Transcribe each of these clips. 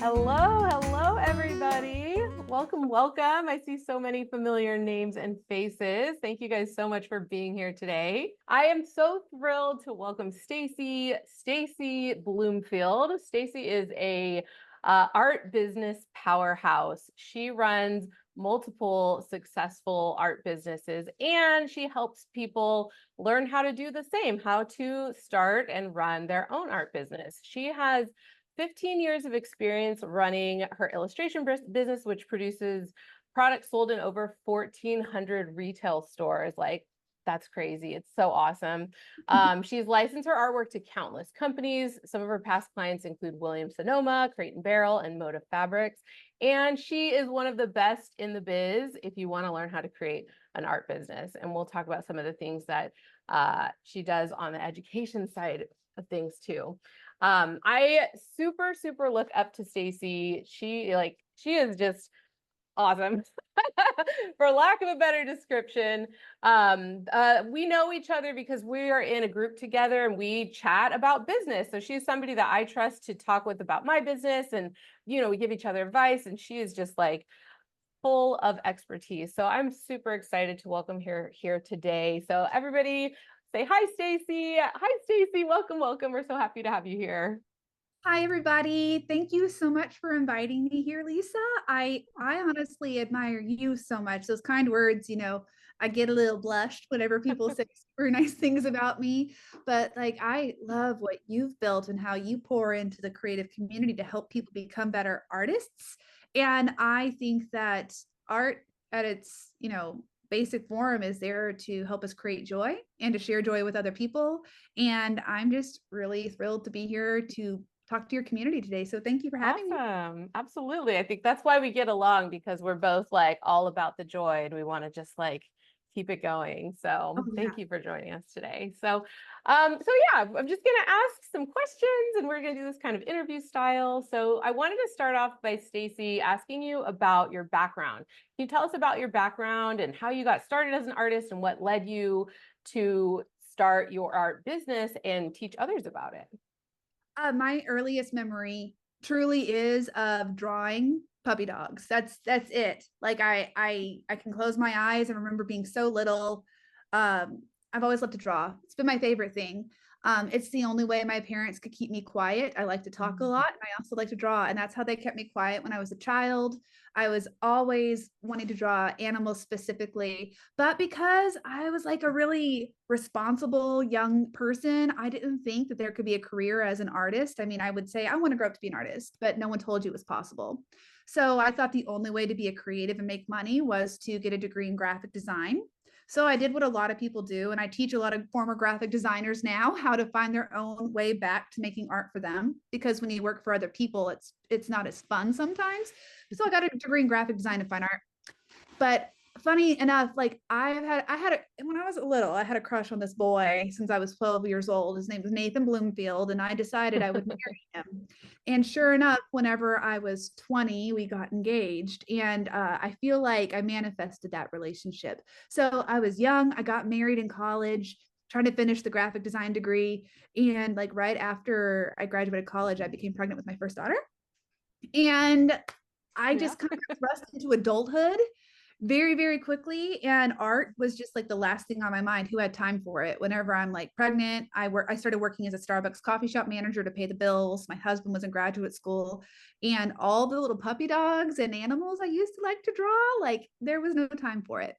Hello, everybody. Welcome. I see so many familiar names and faces. Thank you guys so much for being here today. I am so thrilled to welcome Stacie Bloomfield. Stacie is a art business powerhouse. She runs multiple successful art businesses, and she helps people learn how to do the same, how to start and run their own art business. She has 15 years of experience running her illustration business, which produces products sold in over 1,400 retail stores. Like, that's crazy. It's so awesome. She's licensed her artwork to countless companies. Some of her past clients include Williams-Sonoma, Crate & Barrel, and Motive Fabrics. And she is one of the best in the biz if you want to learn how to create an art business. And we'll talk about some of the things that she does on the education side of things too. I super look up to Stacie. She is just awesome. For lack of a better description. We know each other because we are in a group together and we chat about business. So she's somebody that I trust to talk with about my business, and we give each other advice, and she is just like full of expertise. So I'm super excited to welcome her here today. So everybody say hi, Stacie. Hi, Stacie. Welcome. We're so happy to have you here. Hi, everybody. Thank you so much for inviting me here, Lisa. I honestly admire you so much. Those kind words, I get a little blushed whenever people say super nice things about me. But like, I love what you've built and how you pour into the creative community to help people become better artists. And I think that art at its, basic form is there to help us create joy and to share joy with other people. And I'm just really thrilled to be here to talk to your community today. So thank you for having me. Awesome. Absolutely. I think that's why we get along, because we're both like all about the joy and we want to just like keep it going. Oh So yeah. thank you for joining us today. So yeah, I'm just gonna ask some questions and we're gonna do this kind of interview style. So I wanted to start off by Stacie asking you about your background. Can you tell us about your background and how you got started as an artist and what led you to start your art business and teach others about it? My earliest memory truly is of drawing puppy dogs. That's it. Like I can close my eyes and remember being so little. I've always loved to draw. It's been my favorite thing. It's the only way my parents could keep me quiet. I like to talk a lot, and I also like to draw, and that's how they kept me quiet when I was a child. I was always wanting to draw animals specifically, but because I was like a really responsible young person, I didn't think that there could be a career as an artist. I mean, I would say I want to grow up to be an artist, but no one told you it was possible. So I thought the only way to be a creative and make money was to get a degree in graphic design. So I did what a lot of people do, and I teach a lot of former graphic designers now how to find their own way back to making art for them. Because when you work for other people, it's not as fun sometimes. So I got a degree in graphic design and fine art. But funny enough, like when I was little, I had a crush on this boy since I was 12 years old. His name was Nathan Bloomfield, and I decided I would marry him. And sure enough, whenever I was 20, we got engaged, and I feel like I manifested that relationship. So I was young, I got married in college, trying to finish the graphic design degree, and like right after I graduated college, I became pregnant with my first daughter, and I Yeah. just kind of thrust into adulthood very quickly, and art was just like the last thing on my mind. Who had time for it? Whenever I'm like pregnant, I started working as a Starbucks coffee shop manager to pay the bills. My husband was in graduate school, and all the little puppy dogs and animals I used to like to draw, like there was no time for it.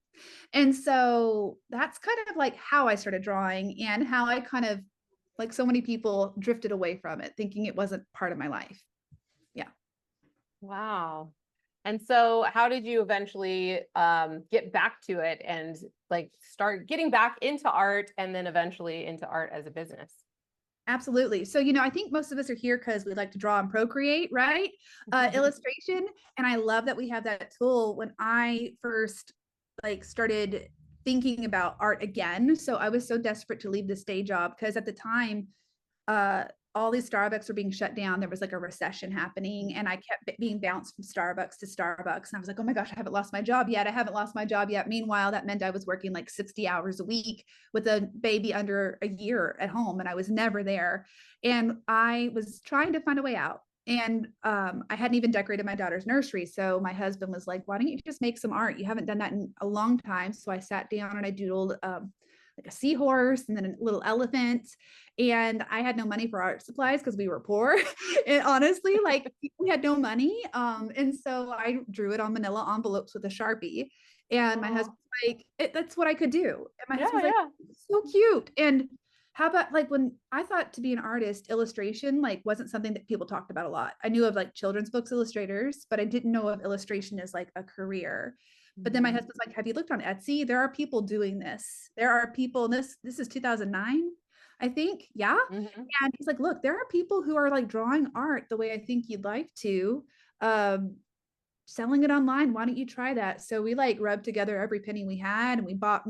And so that's kind of like how I started drawing, and how I kind of, like so many people, drifted away from it thinking it wasn't part of my life. Yeah. Wow. And so how did you eventually get back to it and like start getting back into art and then eventually into art as a business? Absolutely. So, I think most of us are here because we like to draw and procreate, right? Illustration. And I love that we have that tool. When I first like started thinking about art again, so I was so desperate to leave this day job because at the time, uh, all these Starbucks were being shut down. There was like a recession happening, and I kept being bounced from Starbucks to Starbucks. And I was like, oh my gosh, I haven't lost my job yet. I haven't lost my job yet. Meanwhile, that meant I was working like 60 hours a week with a baby under a year at home, and I was never there. And I was trying to find a way out. And I hadn't even decorated my daughter's nursery. So my husband was like, why don't you just make some art? You haven't done that in a long time. So I sat down and I doodled like a seahorse and then a little elephant. And I had no money for art supplies because we were poor. And honestly, like we had no money. And so I drew it on manila envelopes with a Sharpie. And my Oh, husband's like, that's what I could do. And my yeah, husband's like, yeah. so cute. And how about like when I thought to be an artist, illustration like wasn't something that people talked about a lot. I knew of like children's books illustrators, but I didn't know of illustration as like a career. But then my Mhm. husband's like, "Have you looked on Etsy? There are people doing this. There are people, and this is 2009, I think. Yeah." Mhm. And he's like, "Look, there are people who are like drawing art the way I think you'd like to. Um, selling it online. Why don't you try that?" So we like rubbed together every penny we had and we bought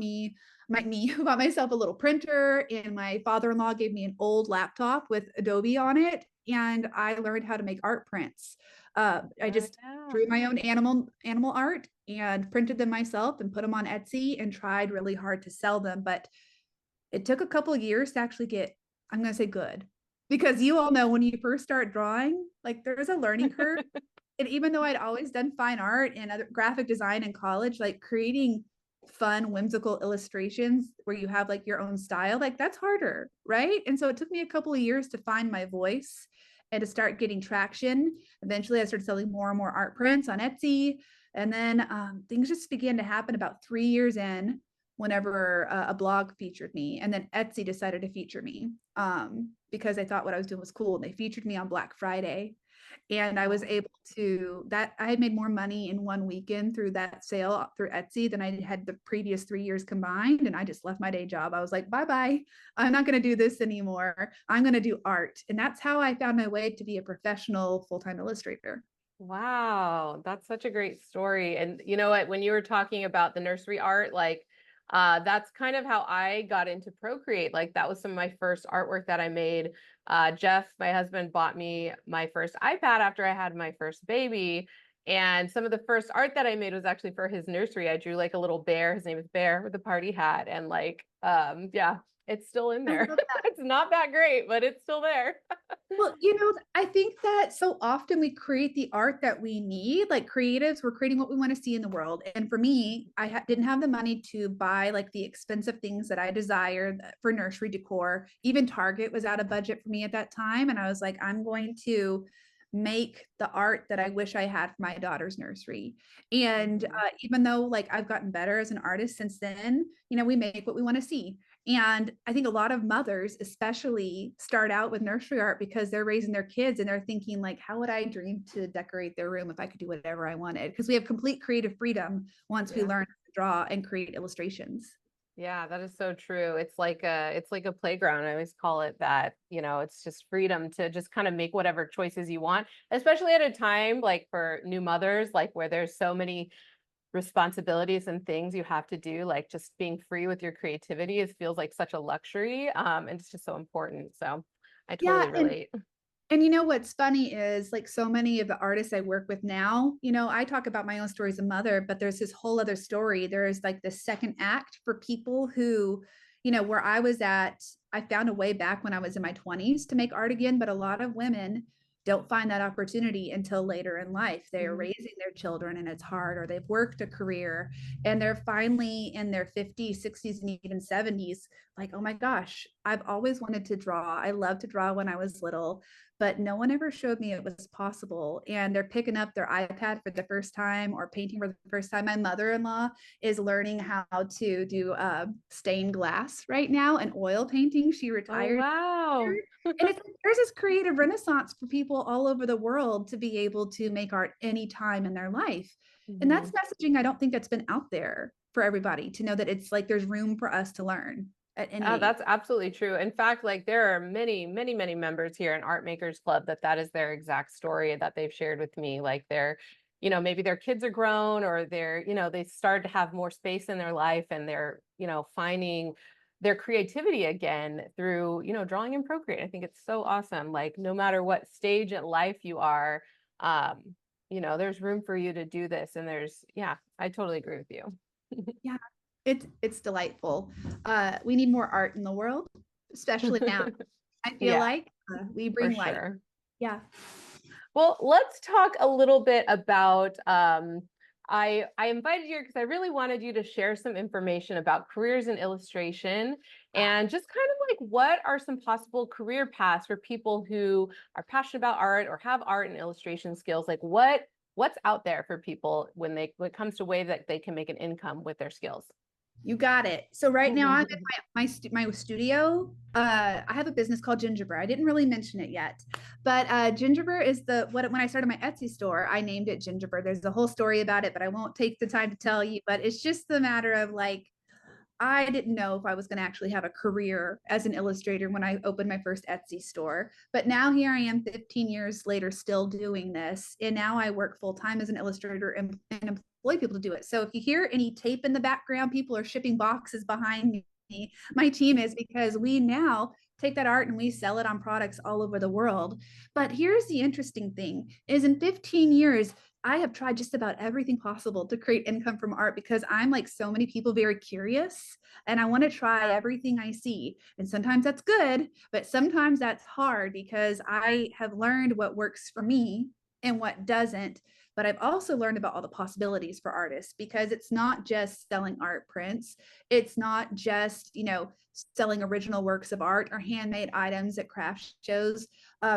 bought myself a little printer, and my father-in-law gave me an old laptop with Adobe on it, and I learned how to make art prints. I Oh, just yeah. drew my own animal art and printed them myself and put them on Etsy and tried really hard to sell them, but it took a couple of years to actually get, I'm going to say good, because you all know when you first start drawing, like there's a learning curve. And even though I'd always done fine art and other graphic design in college, like creating fun, whimsical illustrations where you have like your own style, like that's harder, right? And so it took me a couple of years to find my voice and to start getting traction. Eventually, I started selling more and more art prints on Etsy. And then things just began to happen about 3 years in whenever a blog featured me. And then Etsy decided to feature me because they thought what I was doing was cool. And they featured me on Black Friday, and I was Oh. able to that I had made more money in one weekend through that sale through Etsy than I had the previous 3 years combined. And I just left my day job. I was like, bye bye. I'm not going to do this anymore. I'm going to do art. And that's how I found my way to be a professional full-time illustrator. Wow, that's such a great story. And you know what, when you were talking about the nursery art, like that's kind of how I got into Procreate. Like that was some of my first artwork that I made. Jeff, my husband, bought me my first iPad after I had my first baby. And some of the first art that I made was actually for his nursery. I drew like a little bear. His name is Bear with a party hat. And like, yeah, it's still in I there. love that. It's not that great, but it's still there. Well, I think that so often we create the art that we need, like creatives, we're creating what we want to see in the world. And for me, didn't have the money to buy like the expensive things that I desired for nursery decor. Even Target was out of budget for me at that time. And I was like, I'm going to make the art that I wish I had for my daughter's nursery. And Mhm. even though like I've gotten better as an artist since then, we make what we want to see. And I think a lot of mothers, especially, start out with nursery art because they're raising their kids and they're thinking, like, how would I dream to decorate their room if I could do whatever I wanted? Because we have complete creative freedom once we Yeah. learn to draw and create illustrations. Yeah, that is so true. It's like a playground. I always call it that, it's just freedom to just kind of make whatever choices you want, especially at a time like for new mothers, like where there's so many responsibilities and things you have to do, like just being free with your creativity is feels like such a luxury. And it's just so important. So I Yeah, totally and relate. what's funny is like so many of the artists I work with now, I talk about my own story as a mother, but there's this whole other story. There is like the second act for people who, where I was at, I found a way back when I was in my 20s to make art again, but a lot of women don't find that opportunity until later in life. They are Mhm. raising their children and it's hard, or they've worked a career and they're finally in their 50s, 60s, and even 70s, like, oh my gosh, I've always wanted to draw. I loved to draw when I was little, but no one ever showed me it was possible. And they're picking up their iPad for the first time or painting for the first time. My mother-in-law is learning how to do stained glass right now and oil painting. She Oh, retired. wow. And it's like there's this creative renaissance for people all over the world to be able to make art anytime in their life. And that's Mhm. messaging I don't think that's been out there for everybody to know that it's like there's room for us to learn at any age. That's absolutely true. In fact, like there are many, many, many members here in Art Makers Club that is their exact story that they've shared with me. Like they're, maybe their kids are grown or they started to have more space in their life and they're, finding their creativity again through, drawing and Procreate. I think it's so awesome. Like no matter what stage in life you are, there's room for you to do this. And yeah, I totally agree with you. Yeah, it's delightful. We need more art in the world, especially now. I feel Yeah, like we for bring light. sure. Yeah. Well, let's talk a little bit about I invited you because I really wanted you to share some information about careers in illustration and just kind of like what are some possible career paths for people who are passionate about art or have art and illustration skills. Like what's out there for people when it comes to ways that they can make an income with their skills. You got it. So right now I'm in my studio. I have a business called Gingerbread. I didn't really mention it yet, but Gingerbread is when I started my Etsy store, I named it Gingerbread. There's a whole story about it, but I won't take the time to tell you. But it's just the matter of like I didn't know if I was going to actually have a career as an illustrator when I opened my first Etsy store. But now here I am 15 years later, still doing this. And now I work full time as an illustrator and employ people to do it. So if you hear any tape in the background, people are shipping boxes behind me. My team is because we now take that art and we sell it on products all over the world. But here's the interesting thing is in 15 years, I have tried just about everything possible to create income from art because I'm like so many people very curious and I want to try everything I see. And sometimes that's good, but sometimes that's hard because I have learned what works for me and what doesn't. But I've also learned about all the possibilities for artists because it's not just selling art prints. It's not just, selling original works of art or handmade items at craft shows.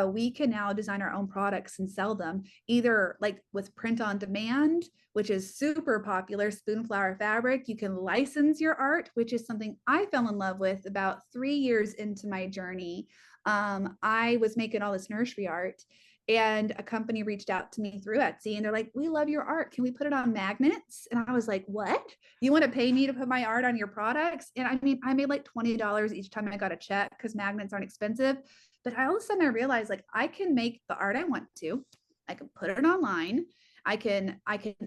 We can now design our own products and sell them either like with print on demand, which is super popular, spoonflower fabric. You can license your art, which is something I fell in love with about 3 years into my journey. I was making all this nursery art and a company reached out to me through Etsy and they're like, we love your art. Can we put it on magnets? And I was like, what? You want to pay me to put my art on your products? And I mean, I made like $20 each time I got a check because magnets aren't expensive. But all of a sudden I realized like I can make the art I want to. I can put it online. I can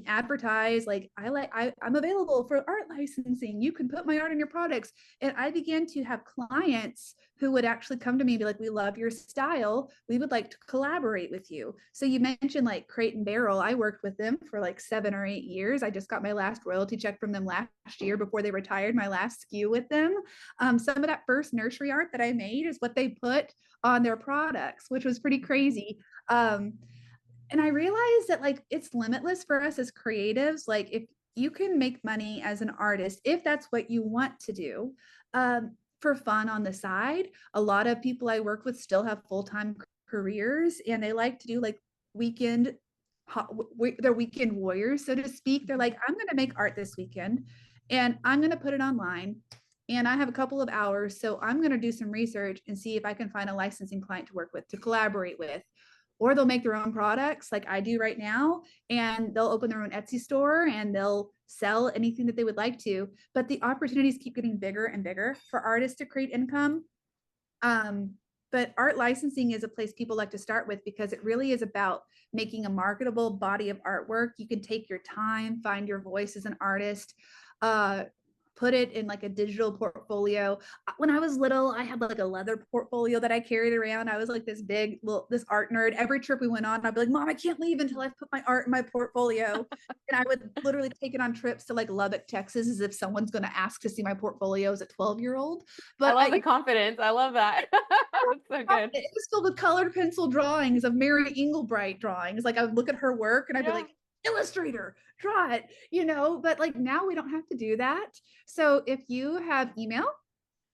advertise like I'm available for art licensing. You can put my art in your products. And I began to have clients who would actually come to me and be like, we love your style. We would like to collaborate with you. So you mentioned like Crate and Barrel. I worked with them for like 7 or 8 years. I just got my last royalty check from them last year before they retired my last SKU with them. Some of that first nursery art that I made is what they put on their products, which was pretty crazy. And I realized that like it's limitless for us as creatives. Like if you can make money as an artist, if that's what you want to do, for fun on the side. A lot of people I work with still have full-time careers and they like to do like weekend they're weekend warriors, so to speak. They're like, I'm going to make art this weekend and I'm going to put it online and I have a couple of hours, so I'm going to do some research and see if I can find a licensing client to work with, to collaborate with. Or they'll make their own products like I do right now, and they'll open their own Etsy store and they'll sell anything that they would like to. But the opportunities keep getting bigger and bigger for artists to create income. But art licensing is a place people like to start with because it really is about making a marketable body of artwork. You can take your time, find your voice as an artist, put it in like a digital portfolio. When I was little, I had like a leather portfolio that I carried around. I was like this big, this art nerd. Every trip we went on, I'd be like, Mom, I can't leave until I've put my art in my portfolio. And I would literally take it on trips to like Lubbock, Texas, as if someone's going to ask to see my portfolio as a 12-year-old. I But love the confidence. I love that. That's so good. it was filled with colored pencil drawings of Mary Englebright drawings. Like I would look at her work and I'd be like, illustrator, draw it, but like now we don't have to do that. So if you have email,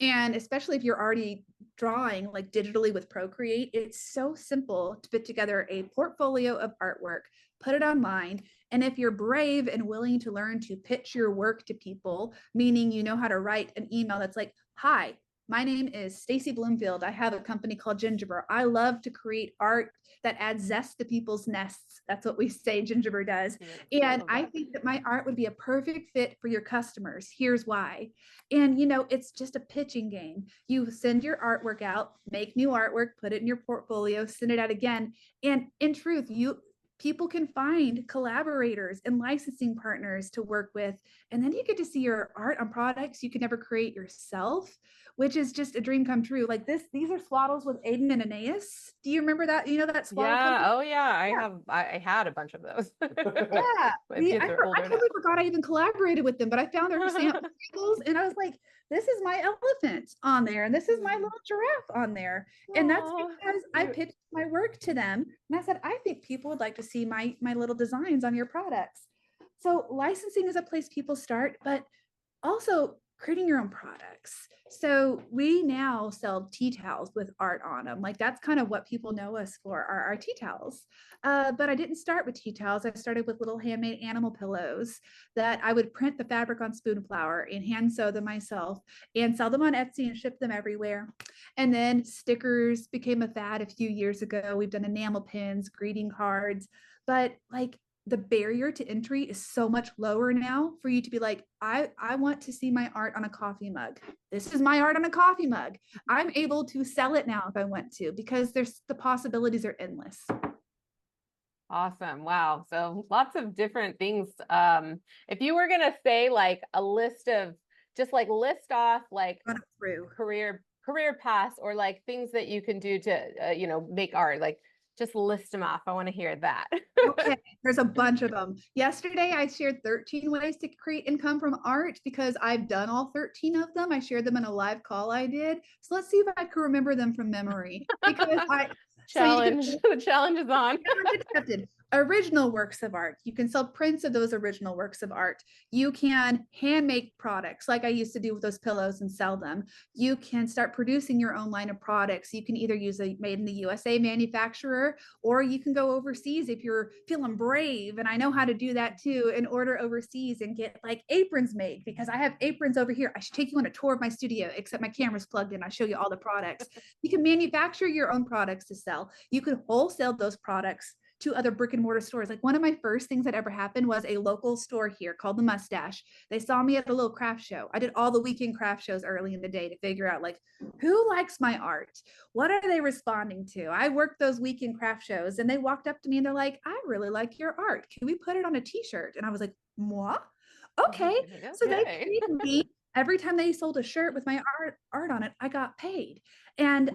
and especially if you're already drawing like digitally with Procreate, it's so simple to put together a portfolio of artwork, put it online. And if you're brave and willing to learn to pitch your work to people, meaning you know how to write an email that's like, hi, my name is Stacie Bloomfield. I have a company called Gingerbread. I love to create art that adds zest to people's nests. That's what we say Gingerbread does. And I think that my art would be a perfect fit for your customers. Here's why. And, it's just a pitching game. You send your artwork out, make new artwork, put it in your portfolio, send it out again. And in truth, people can find collaborators and licensing partners to work with. And then you get to see your art on products you could never create yourself, which is just a dream come true. Like these are swaddles with Aiden and Aeneas. Do you remember that? You know that swaddle Yeah. company? Oh yeah. Yeah. I had a bunch of those. Yeah, My kids are I older now. totally forgot I even collaborated with them, but I found their samples and I was like, this is my elephant on there, and this is my little giraffe on there. And that's Oh, because I pitched my work to them and I said, I think people would like to see my little designs on your products. So licensing is a place people start, but also creating your own products. So we now sell tea towels with art on them. Like that's kind of what people know us for, our tea towels. But I didn't start with tea towels. I started with little handmade animal pillows that I would print the fabric on spoon flour and hand sew them myself and sell them on Etsy and ship them everywhere. And then stickers became a fad a few years ago. We've done enamel pins, greeting cards, but like the barrier to entry is so much lower now for you to be like, I want to see my art on a coffee mug. This is my art on a coffee mug. I'm able to sell it now if I want to, because there's the possibilities are endless. awesome. Wow. So lots of different things. If you were gonna say like a list of just like list off like Run it through. career paths or like things that you can do to make art, like just list them off. I want to hear that. Okay, there's a bunch of them. Yesterday, I shared 13 ways to create income from art because I've done all 13 of them. I shared them in a live call I did. So let's see if I can remember them from memory. Because so you can, Challenge. The challenge is on. challenge accepted. Original works of art. You can sell prints of those original works of art. You can hand make products like I used to do with those pillows and sell them. You can start producing your own line of products. You can either use a made in the USA manufacturer, or you can go overseas if you're feeling brave. And I know how to do that too, and order overseas and get like aprons made, because I have aprons over here. I should take you on a tour of my studio, except my camera's plugged in. I show you all the products. You can manufacture your own products to sell. You can wholesale those products to other brick and mortar stores. Like one of my first things that ever happened was a local store here called the Mustache. They saw me at a little craft show. I did all the weekend craft shows early in the day to figure out like, who likes my art? What are they responding to? I worked those weekend craft shows and they walked up to me and they're like, I really like your art. Can we put it on a t-shirt? And I was like, moi? Okay. So they Okay. paid me every time they sold a shirt with my art on it, I got paid. And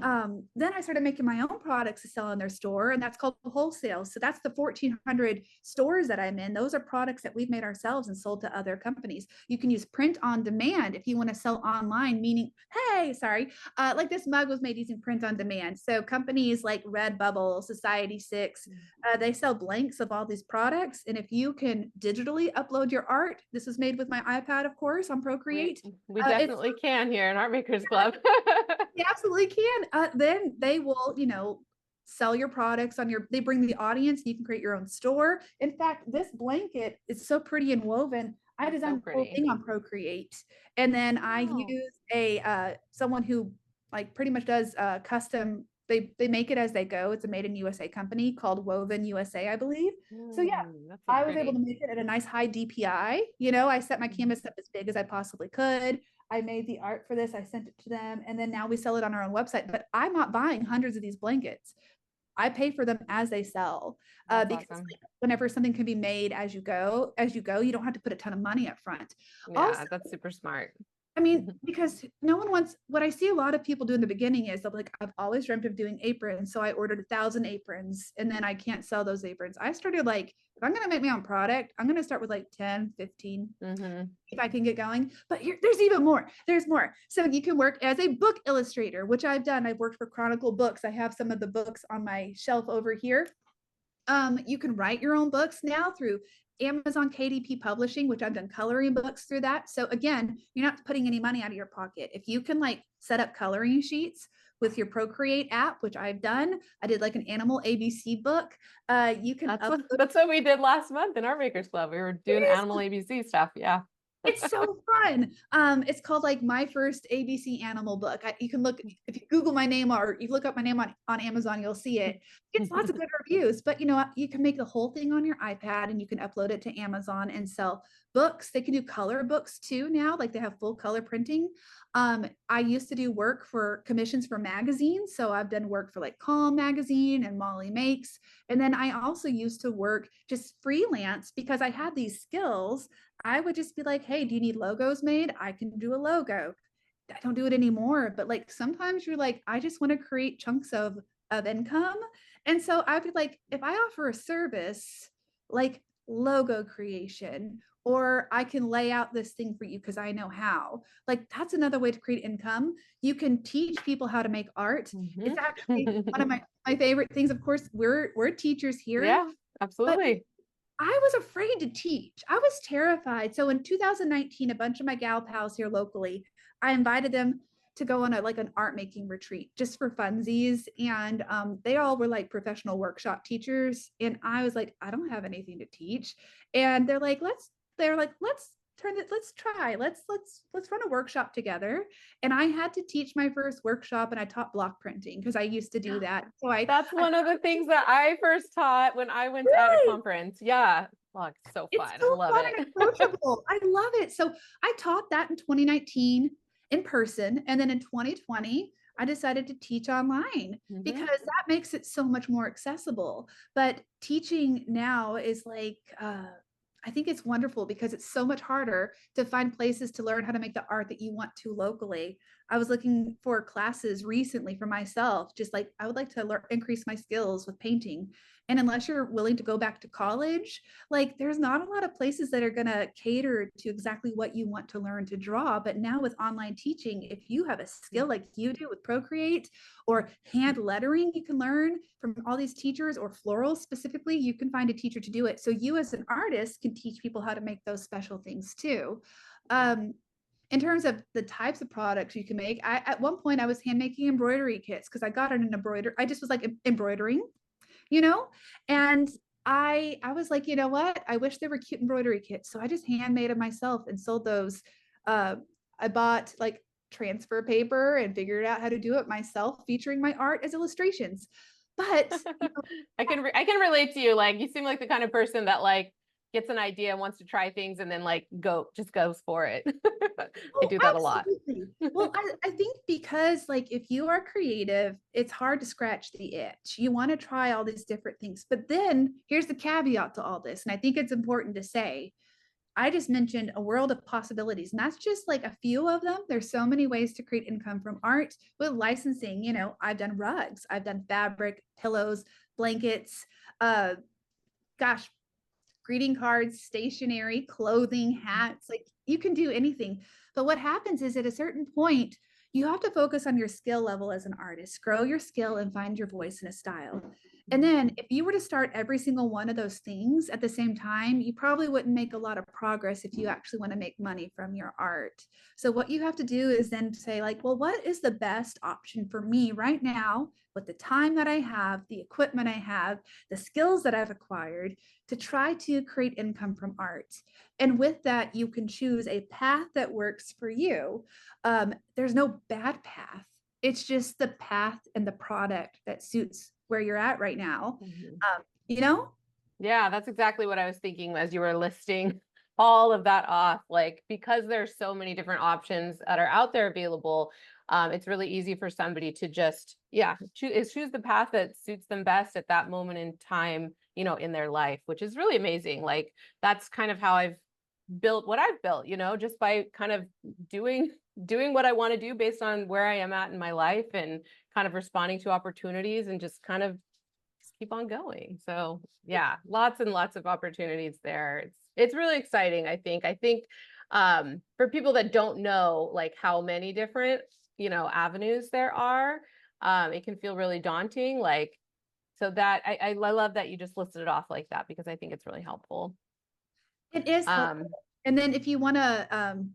then I started making my own products to sell in their store, and that's called wholesale. So that's the 1,400 stores that I'm in. Those are products that we've made ourselves and sold to other companies. You can use print on demand if you want to sell online, meaning, hey, sorry, like this mug was made using print on demand. So companies like Redbubble, Society 6, they sell blanks of all these products. And if you can digitally upload your art, this was made with my iPad, of course, on Procreate. We It's definitely can here in Art Makers Club. you absolutely can. Then they will, sell your products on they bring the audience, and you can create your own store. In fact, this blanket is so pretty and woven. I It's so designed the whole pretty. thing on Procreate. And then I Oh, use someone who like pretty much does custom, they make it as they go. It's a made in USA company called Woven USA, I believe. So yeah, that's so I was able to pretty. make it at a nice high DPI. I set my canvas up as big as I possibly could. I made the art for this. I sent it to them. And then now we sell it on our own website. But I'm not buying hundreds of these blankets. I pay for them as they sell. That's Because awesome. like, whenever something can be made as you go, you don't have to put a ton of money up front. Also, Yeah, that's super smart. I mean, because no one wants, what I see a lot of people do in the beginning is they'll be like, I've always dreamt of doing aprons. So I ordered 1,000 aprons and then I can't sell those aprons. I started like, if I'm going to make my own product, I'm going to start with like 10, 15, Mm-hmm. if I can get going. But there's even more. There's more. So you can work as a book illustrator, which I've done. I've worked for Chronicle Books. I have some of the books on my shelf over here. You can write your own books now through Amazon KDP Publishing, which I've done coloring books through that. So again, you're not putting any money out of your pocket. If you can like set up coloring sheets with your Procreate app, which I've done, I did like an animal ABC book. You can upload. That's what we did last month in Art Makers Club. We were doing animal ABC stuff. Yeah. It's so fun. It's called like My First ABC Animal Book. You can look, if you Google my name or you look up my name on Amazon, you'll see it. It's lots of good reviews, but you can make the whole thing on your iPad and you can upload it to Amazon and sell books. They can do color books too now, like they have full color printing. I used to do work for commissions for magazines. So I've done work for like Calm Magazine and Molly Makes. And then I also used to work just freelance because I had these skills. I would just be like, hey, do you need logos made? I can do a logo. I don't do it anymore, but like sometimes you're like, I just want to create chunks of income. And so I'd be like, if I offer a service like logo creation, or I can lay out this thing for you because I know how, like that's another way to create income. You can teach people how to make art. It's actually one of Mhm. my favorite things. Of course, we're teachers here, Yeah, but absolutely. I was afraid to teach. I was terrified. So in 2019, a bunch of my gal pals here locally, I invited them to go on a like an art making retreat just for funsies. And they all were like professional workshop teachers. And I was like, I don't have anything to teach. And they're like, let's turn it, let's try. Let's run a workshop together. And I had to teach my first workshop and I taught block printing because I used to do that. So That's I one of the things that I first taught when I went at a really conference. Yeah. Oh, it's so it's fun. I so love fun it. and approachable. I love it. So I taught that in 2019 in person. And then in 2020, I decided to teach online Mhm. because that makes it so much more accessible. But teaching now is like, I think it's wonderful because it's so much harder to find places to learn how to make the art that you want to locally. I was looking for classes recently for myself, just like I would like to increase my skills with painting. And unless you're willing to go back to college, like there's not a lot of places that are going to cater to exactly what you want to learn to draw. But now with online teaching, if you have a skill like you do with Procreate or hand lettering, you can learn from all these teachers, or florals specifically, you can find a teacher to do it. So you as an artist can teach people how to make those special things too. um, in terms of the types of products you can make, I at one point I was hand making embroidery kits because I got it in embroider. I just was like embroidering, you know? And I was like, you know what? I wish there were cute embroidery kits. So I just handmade them myself and sold those. Uh, I bought like transfer paper and figured out how to do it myself, featuring my art as illustrations. But you know, I can relate to you. Like you seem like the kind of person that like gets an idea, wants to try things, and then like just goes for it. I oh, do that a lot. absolutely. Well, I think because like if you are creative, it's hard to scratch the itch. You want to try all these different things. But then here's the caveat to all this. And I think it's important to say, I just mentioned a world of possibilities, and that's just like a few of them. There's so many ways to create income from art with licensing. You know, I've done rugs, I've done fabric, pillows, blankets, uh, gosh, greeting cards, stationery, clothing, hats, like you can do anything. But what happens is at a certain point, you have to focus on your skill level as an artist, grow your skill and find your voice and a style. And then if you were to start every single one of those things at the same time, you probably wouldn't make a lot of progress if you actually want to make money from your art. So what you have to do is then say like, well, what is the best option for me right now with the time that I have, the equipment I have, the skills that I've acquired to try to create income from art. And with that, you can choose a path that works for you. There's no bad path. It's just the path and the product that suits where you're at right now. Mhm. You know? Yeah, that's exactly what I was thinking as you were listing all of that off. Like, because there's so many different options that are out there available, it's really easy for somebody to just, yeah, choose the path that suits them best at that moment in time, in their life, which is really amazing. Like, that's kind of how I've built what I've built, just by kind of doing doing what I want to do based on where I am at in my life and kind of responding to opportunities and just kind of keep on going. So yeah, lots and lots of opportunities there. It's really exciting, I think. I think for people that don't know like how many different, avenues there are, it can feel really daunting. Like so that I love that you just listed it off like that because I think it's really helpful. It is helpful. Um, And then if you want to,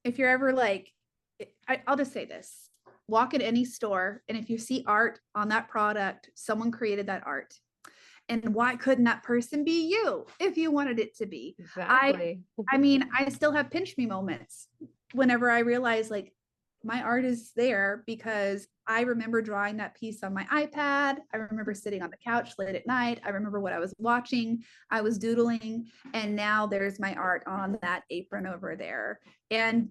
if you're ever like, I'll just say this, walk in any store, and if you see art on that product, someone created that art. And why couldn't that person be you if you wanted it to be? I exactly. I mean, I still have pinch me moments whenever I realize like my art is there because I remember drawing that piece on my iPad. I remember sitting on the couch late at night. I remember what I was watching. I was doodling, and now there's my art on that apron over there. And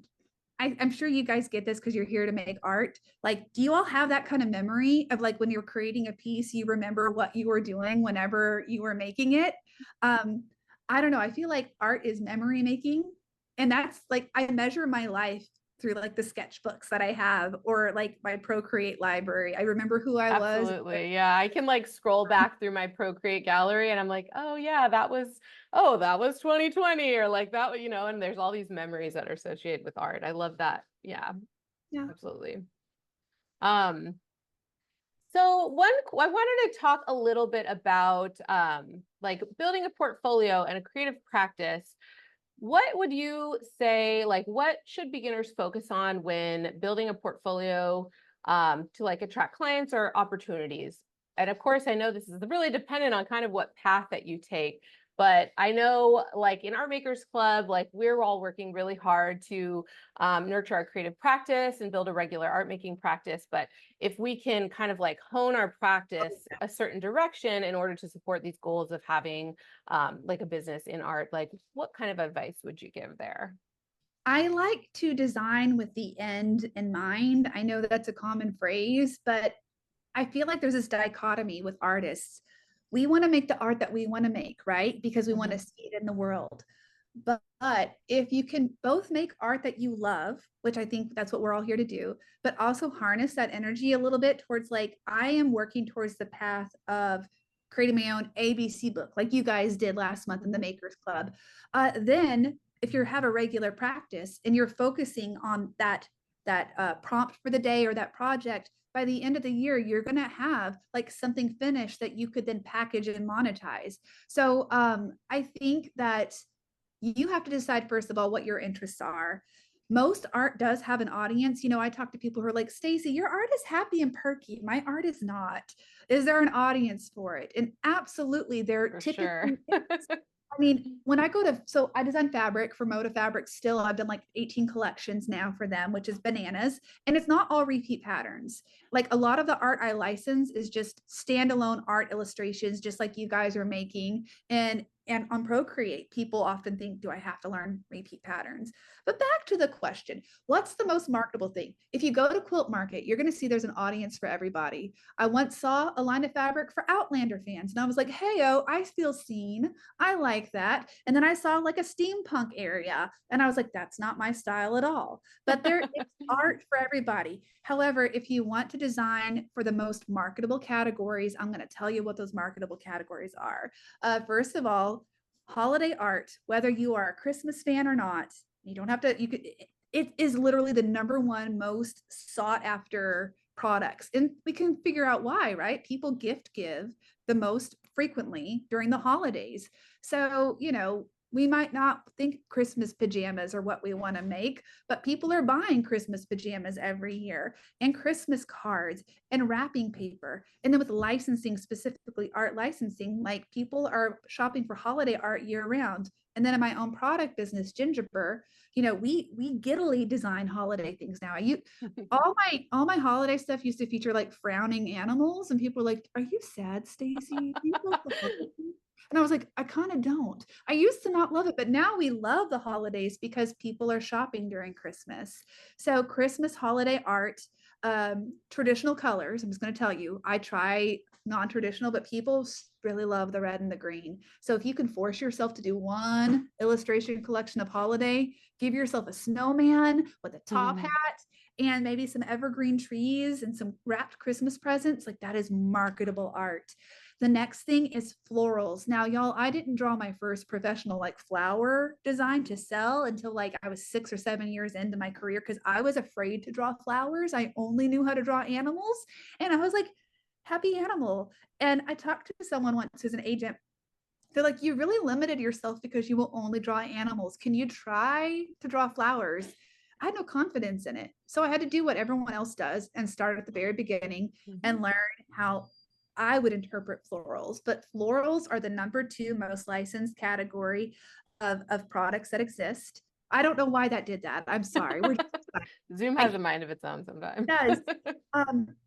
I'm sure you guys get this because you're here to make art. Like, do you all have that kind of memory of like when you're creating a piece, you remember what you were doing whenever you were making it? Um, I don't know. I feel like art is memory making. And that's like, I measure my life through like the sketchbooks that I have or like my Procreate library. I remember who I was. Absolutely. Yeah. I can like scroll back through my Procreate gallery and I'm like, oh yeah, that was 2020 or like that, and there's all these memories that are associated with art. I love that. Yeah, Yeah. absolutely. Um, I wanted to talk a little bit about like building a portfolio and a creative practice. What would you say, like, what should beginners focus on when building a portfolio to like attract clients or opportunities? And of course, I know this is really dependent on kind of what path that you take. But I know, like in our Makers Club, like we're all working really hard to nurture our creative practice and build a regular art making practice. But if we can kind of like hone our practice a certain direction in order to support these goals of having like a business in art, like what kind of advice would you give there? I like to design with the end in mind. I know that's a common phrase, but I feel like there's this dichotomy with artists. We want to make the art that we want to make, right? Because we want to Mhm. see it in the world. But if you can both make art that you love, which I think that's what we're all here to do, but also harness that energy a little bit towards like, I am working towards the path of creating my own ABC book, like you guys did last month in the Makers Club. Then if you have a regular practice and you're focusing on that prompt for the day or that project, by the end of the year, you're going to have like something finished that you could then package and monetize. So I think that you have to decide, first of all, what your interests are. Most art does have an audience. I talk to people who are like, Stacie, your art is happy and perky. My art is not. Is there an audience for it? And absolutely, there For sure. typically is. I mean, when I go to, so I design fabric for Moda Fabric still. I've done like 18 collections now for them, which is bananas. And it's not all repeat patterns. Like a lot of the art I license is just standalone art illustrations, just like you guys are making. And on Procreate, people often think, do I have to learn repeat patterns? But back to the question, what's the most marketable thing? If you go to Quilt Market, you're going to see there's an audience for everybody. I once saw a line of fabric for Outlander fans, and I was like, hey, oh, I feel seen. I like that. And then I saw like a steampunk area, and I was like, that's not my style at all. But there is art for everybody. However, if you want to design for the most marketable categories, I'm going to tell you what those marketable categories are. First of all, holiday art, whether you are a Christmas fan or not, you don't have to, you could, it is literally the number one most sought after products. And we can figure out why, right? People gift give the most frequently during the holidays. So, we might not think Christmas pajamas are what we want to make, but people are buying Christmas pajamas every year and Christmas cards and wrapping paper. And then with licensing, specifically art licensing, like people are shopping for holiday art year round. And then in my own product business, Gingerbur, we giddily design holiday things now. All my holiday stuff used to feature like frowning animals, and people were like, "Are you sad, Stacie? Do you love the holidays?" And I was like, I kind of don't. I used to not love it, but now we love the holidays because people are shopping during Christmas. So Christmas holiday art, traditional colors. I'm just going to tell you, I try non-traditional, but people really love the red and the green. So if you can force yourself to do one illustration collection of holiday, give yourself a snowman with a top hat and maybe some evergreen trees and some wrapped Christmas presents. Like that is marketable art. The next thing is florals. Now, y'all, I didn't draw my first professional like flower design to sell until like I was 6 or 7 years into my career because I was afraid to draw flowers. I only knew how to draw animals. And I was like, happy animal. And I talked to someone once who's an agent. They're like, you really limited yourself because you will only draw animals. Can you try to draw flowers? I had no confidence in it. So I had to do what everyone else does and start at the very beginning and learn how I would interpret florals. But florals are the number two most licensed category of products that exist. I don't know why that did that. I'm sorry. Zoom I has a mind of its own sometimes. does.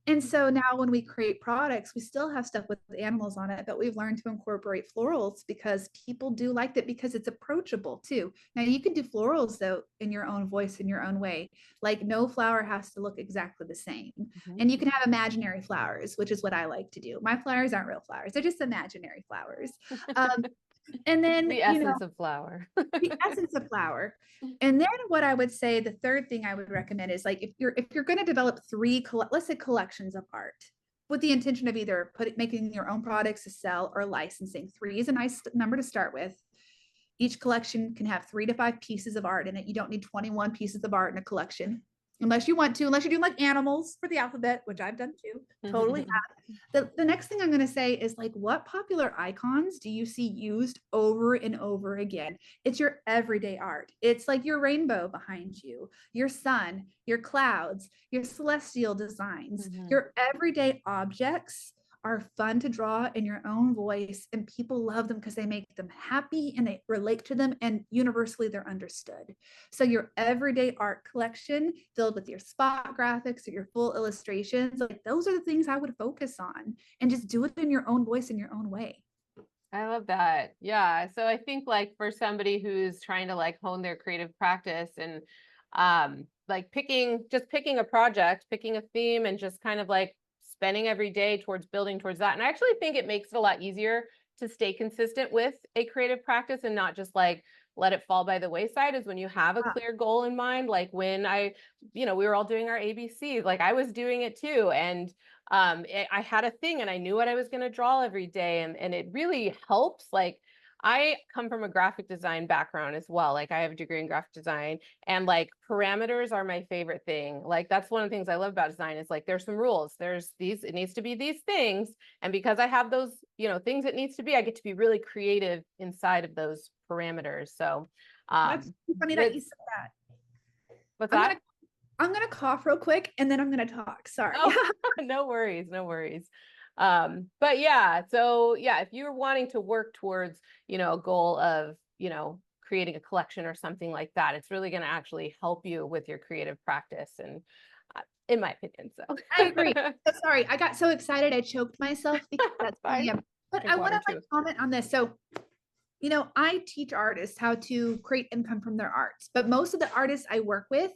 And so now when we create products, we still have stuff with animals on it, but we've learned to incorporate florals because people do like that because it's approachable too. Now you can do florals though in your own voice, in your own way. Like no flower has to look exactly the same. And you can have imaginary flowers, which is what I like to do. My flowers aren't real flowers. They're just imaginary flowers. Um, And then, The essence of flower. the essence of flower. And then what I would say, the third thing I would recommend is like if you're going to develop three, let's say collections of art with the intention of either making your own products to sell or licensing. Three is a nice number to start with. Each collection can have 3 to 5 pieces of art in it. You don't need 21 pieces of art in a collection unless you want to, unless you do like animals for the alphabet, which I've done too. Totally. The next thing I'm going to say is like, what popular icons do you see used over and over again? It's your everyday art. It's like your rainbow behind you, your sun, your clouds, your celestial designs, your everyday objects are fun to draw in your own voice, and people love them because they make them happy and they relate to them, and universally they're understood. So your everyday art collection filled with your spot graphics or your full illustrations, like those are the things I would focus on, and just do it in your own voice in your own way. I love that. Yeah. So I think like for somebody who's trying to like hone their creative practice and like picking a project, picking a theme and just kind of like spending every day towards building towards that. And I actually think it makes it a lot easier to stay consistent with a creative practice and not just like let it fall by the wayside, is when you have a clear goal in mind. Like when we were all doing our ABC, like I was doing it too. And I had a thing and I knew what I was going to draw every day. And it really helps. Like I come from a graphic design background as well. Like I have a degree in graphic design, and like parameters are my favorite thing. Like that's one of the things I love about design is like there's some rules. There's these, it needs to be these things. And because I have those, things it needs to be, I get to be really creative inside of those parameters. So That's funny that you said that. What's that? I'm gonna cough real quick and then I'm gonna talk. Sorry. Oh, no worries, no worries. But yeah, so yeah, if you're wanting to work towards, a goal of, creating a collection or something like that, it's really going to actually help you with your creative practice. And in my opinion, so I agree. So sorry, I got so excited I choked myself because that's fine. But I want to comment on this. So, I teach artists how to create income from their arts, but most of the artists I work with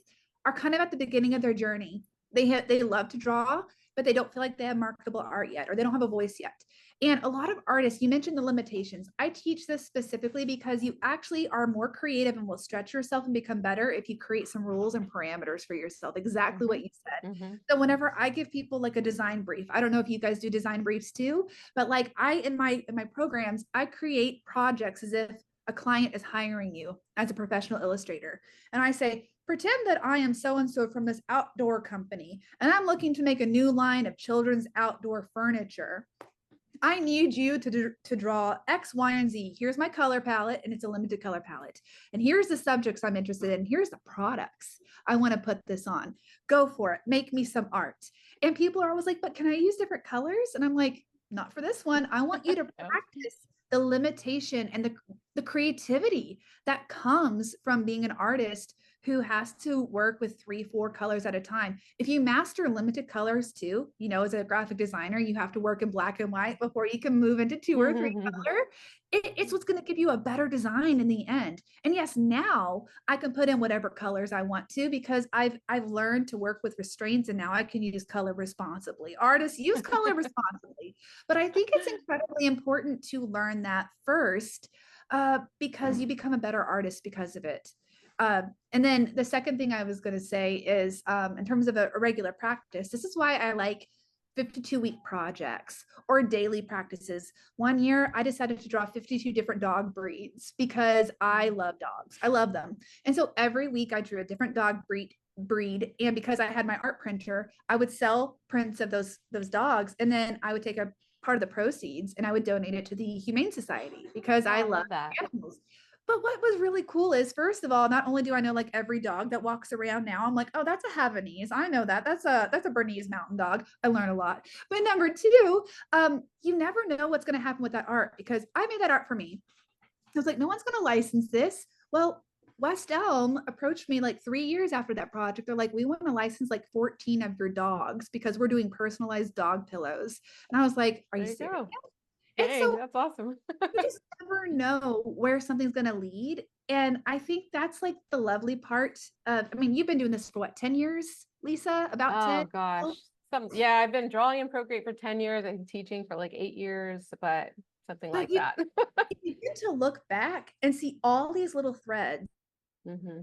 are kind of at the beginning of their journey. They love to draw, but they don't feel like they have marketable art yet, or they don't have a voice yet. And a lot of artists, you mentioned the limitations. I teach this specifically because you actually are more creative and will stretch yourself and become better if you create some rules and parameters for yourself. Exactly what you said. So whenever I give people like a design brief, I don't know if you guys do design briefs too, but like in my programs, I create projects as if a client is hiring you as a professional illustrator. And I say, pretend that I am so-and-so from this outdoor company, and I'm looking to make a new line of children's outdoor furniture. I need you to draw X, Y, and Z. Here's my color palette, and it's a limited color palette. And here's the subjects I'm interested in. Here's the products I want to put this on. Go for it. Make me some art. And people are always like, but can I use different colors? And I'm like, not for this one. I want you to practice the limitation and the creativity that comes from being an artist who has to work with 3-4 colors at a time. If you master limited colors too, as a graphic designer, you have to work in black and white before you can move into 2 or 3 color. It's what's going to give you a better design in the end. And yes, now I can put in whatever colors I want to because I've learned to work with restraints, and now I can use color responsibly. Artists use color responsibly, but I think it's incredibly important to learn that first because you become a better artist because of it. And then the second thing I was going to say is in terms of a regular practice, this is why I like 52-week projects or daily practices. One year, I decided to draw 52 different dog breeds because I love dogs. I love them. And so every week I drew a different dog breed. And because I had my art printer, I would sell prints of those dogs. And then I would take a part of the proceeds and I would donate it to the Humane Society because I love animals. But what was really cool is, first of all, not only do I know like every dog that walks around now, I'm like, oh, that's a Havanese. I know that. That's a Bernese mountain dog. I learn a lot. But number two, you never know what's going to happen with that art because I made that art for me. I was like, no one's going to license this. Well, West Elm approached me like 3 years after that project. They're like, we want to license like 14 of your dogs because we're doing personalized dog pillows. And I was like, are you serious? And so that's awesome. You just never know where something's going to lead. And I think that's like the lovely part of, you've been doing this for what, 10 years, Lisa? About 10? Oh gosh. I've been drawing in Procreate for 10 years and teaching for like 8 years, but something But like you that. you get to look back and see all these little threads Hmm.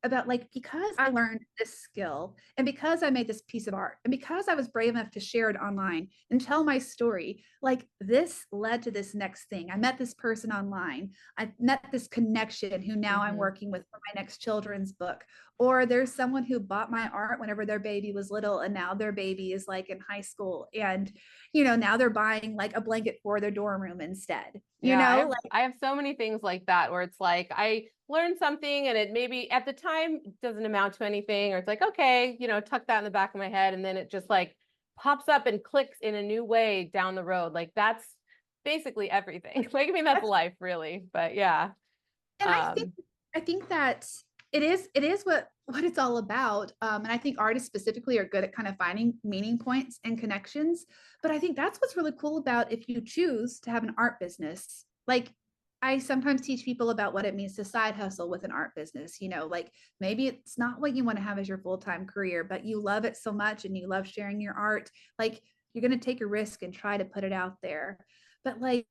about like because I learned this skill and because I made this piece of art and because I was brave enough to share it online and tell my story, like this led to this next thing. I met this person online. I met this connection who now I'm Hmm. working with for my next children's book. Or there's someone who bought my art whenever their baby was little and now their baby is like in high school and now they're buying like a blanket for their dorm room instead. Yeah, Like I have so many things like that where it's like I learned something and it maybe at the time doesn't amount to anything, or it's like, okay, tuck that in the back of my head, and then it just like pops up and clicks in a new way down the road. Like that's basically everything. Like, I mean, that's that's life really, but yeah. and Um, I think that it is what it's all about. And I think artists specifically are good at kind of finding meaning points and connections. But I think that's what's really cool about if you choose to have an art business. Like I sometimes teach people about what it means to side hustle with an art business. Like maybe it's not what you want to have as your full-time career, but you love it so much and you love sharing your art. Like you're going to take a risk and try to put it out there. But like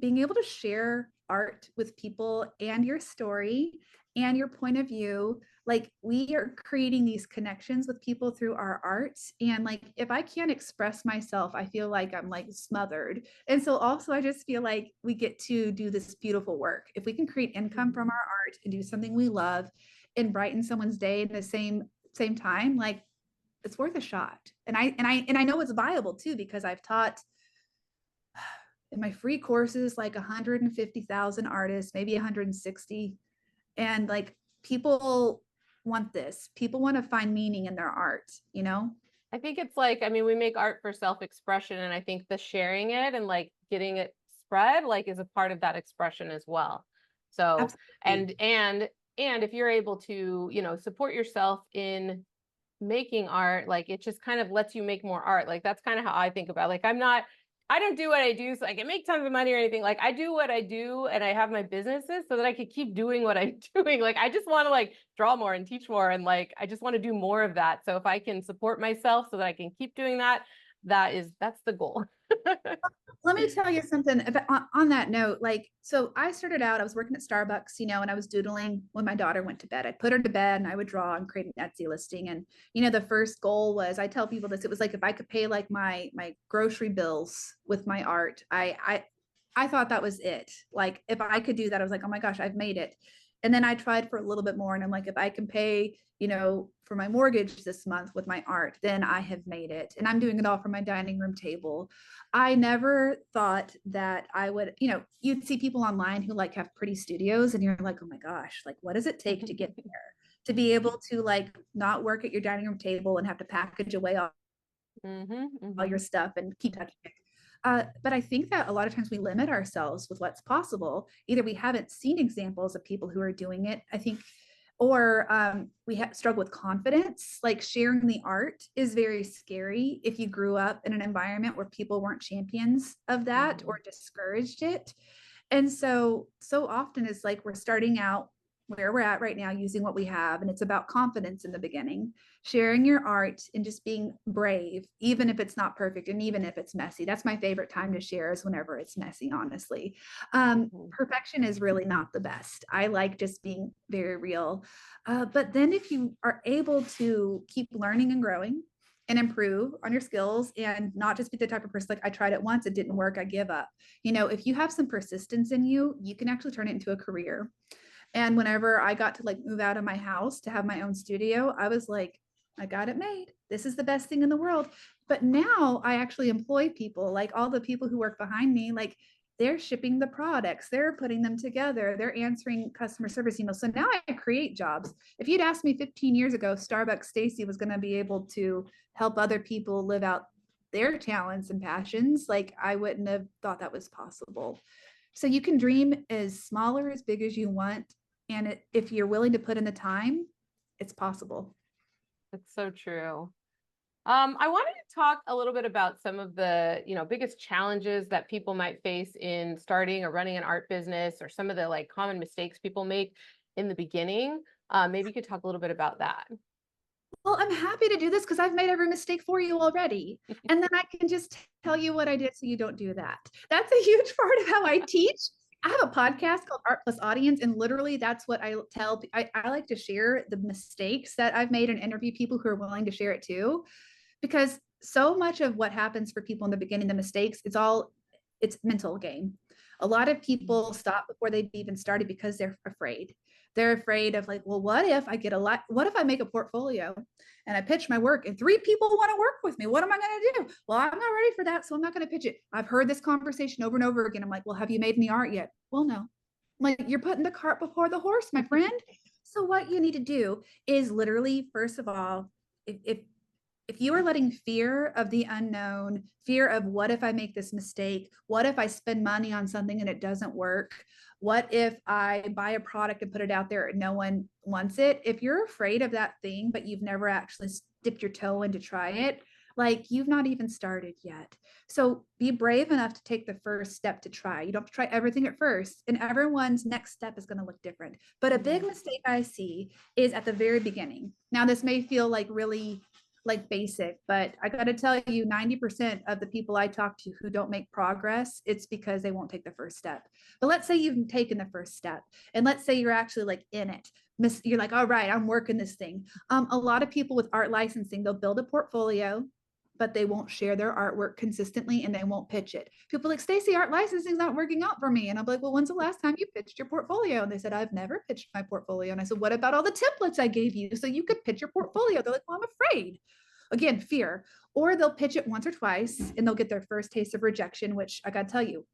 being able to share art with people and your story and your point of view, like we are creating these connections with people through our art. And like if I can't express myself, I feel like I'm like smothered. And so also I just feel like we get to do this beautiful work if we can create income from mhm. our art and do something we love and brighten someone's day in the same time. Like it's worth a shot. And I know it's viable too because I've taught in my free courses like 150,000 artists, maybe 160. And like people want this. People want to find meaning in their art. I think it's like, I mean, we make art for self-expression, and I think the sharing it and like getting it spread like is a part of that expression as well. So, Absolutely. and if you're able to, support yourself in making art, like it just kind of lets you make more art. Like that's kind of how I think about it. Like I don't do what I do so I can make tons of money or anything. Like I do what I do and I have my businesses so that I could keep doing what I'm doing. Like I just want to like draw more and teach more, and like I just want to do more of that. So if I can support myself so that I can keep doing that, that's the goal. Let me tell you something about, on that note. Like, so I started out, I was working at Starbucks, and I was doodling when my daughter went to bed. I'd put her to bed and I would draw and create an Etsy listing. And, the first goal was, I tell people this, it was like, if I could pay like my grocery bills with my art, I thought that was it. Like, if I could do that, I was like, oh my gosh, I've made it. And then I tried for a little bit more and I'm like, if I can pay, for my mortgage this month with my art, then I have made it. And I'm doing it all from my dining room table. I never thought that I would, you'd see people online who like have pretty studios and you're like, oh my gosh, like what does it take to get there? To be able to like not work at your dining room table and have to package away Hmm. all your Hmm. stuff and keep touching it. But I think that a lot of times we limit ourselves with what's possible. Either we haven't seen examples of people who are doing it, I think, or we struggle with confidence. Like sharing the art is very scary if you grew up in an environment where people weren't champions of that Hmm. or discouraged it. And so often it's like we're starting out where we're at right now using what we have. And it's about confidence in the beginning, sharing your art and just being brave, even if it's not perfect and even if it's messy. That's my favorite time to share is whenever it's messy, honestly. Hmm. Perfection is really not the best. I like just being very real. But then if you are able to keep learning and growing, and improve on your skills and not just be the type of person like I tried it once, it didn't work, I give up. If you have some persistence in you, you can actually turn it into a career. And whenever I got to like move out of my house to have my own studio, I was like, I got it made. This is the best thing in the world. But now I actually employ people, like all the people who work behind me, like they're shipping the products, they're putting them together, they're answering customer service emails. So now I create jobs. If you'd asked me 15 years ago, Starbucks Stacie was going to be able to help other people live out their talents and passions, like I wouldn't have thought that was possible. So you can dream as small or as big as you want. And if you're willing to put in the time, it's possible. It's so true. I wanted to talk a little bit about some of the, biggest challenges that people might face in starting or running an art business, or some of the like common mistakes people make in the beginning. Maybe you could talk a little bit about that. well, I'm happy to do this because I've made every mistake for you already. And then I can just tell you what I did so you don't do that. That's a huge part of how I teach. I have a podcast called Art Plus Audience, and literally that's what I tell. I like to share the mistakes that I've made and interview people who are willing to share it too, because so much of what happens for people in the beginning, the mistakes, it's mental game. A lot of people stop before they've even started because they're afraid. They're afraid of like, well, what if I get a lot? What if I make a portfolio and I pitch my work and 3 people want to work with me? What am I going to do? Well, I'm not ready for that, so I'm not going to pitch it. I've heard this conversation over and over again. I'm like, well, have you made any art yet? Well, no. I'm like, you're putting the cart before the horse, my friend. So what you need to do is literally, first of all, if you are letting fear of the unknown, fear of what if I make this mistake, what if I spend money on something and it doesn't work, what if I buy a product and put it out there and no one wants it, if you're afraid of that thing but you've never actually dipped your toe in to try it, like you've not even started yet. So be brave enough to take the first step to try. You don't have to try everything at first, and everyone's next step is going to look different. But a big mistake I see is at the very beginning. Now this may feel like really like basic, but I got to tell you, 90% of the people I talk to who don't make progress, it's because they won't take the first step. But let's say you've taken the first step, and let's say you're actually like in it. You're like, all right, I'm working this thing. A lot of people with art licensing, they'll build a portfolio, but they won't share their artwork consistently and they won't pitch it. People like, Stacie, art licensing is not working out for me. And I'm like, well, when's the last time you pitched your portfolio? And they said, I've never pitched my portfolio. And I said, what about all the templates I gave you so you could pitch your portfolio? They're like, well, I'm afraid. Again, fear. Or they'll pitch it once or twice and they'll get their first taste of rejection, which I got to tell you,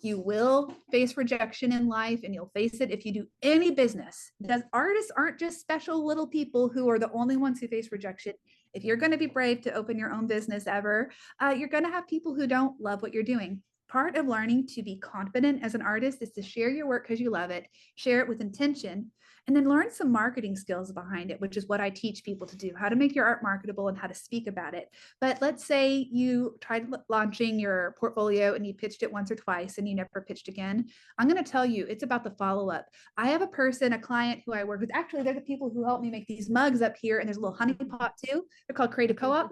you will face rejection in life and you'll face it if you do any business. Because artists aren't just special little people who are the only ones who face rejection. If you're going to be brave to open your own business ever, you're going to have people who don't love what you're doing. Part of learning to be confident as an artist is to share your work because you love it, share it with intention, and then learn some marketing skills behind it, which is what I teach people to do, how to make your art marketable and how to speak about it. But let's say you tried launching your portfolio and you pitched it once or twice and you never pitched again. I'm going to tell you, it's about the follow-up. I have a client who I work with. Actually, they're the people who help me make these mugs up here. And there's a little honey pot too. They're called Creative Co-op.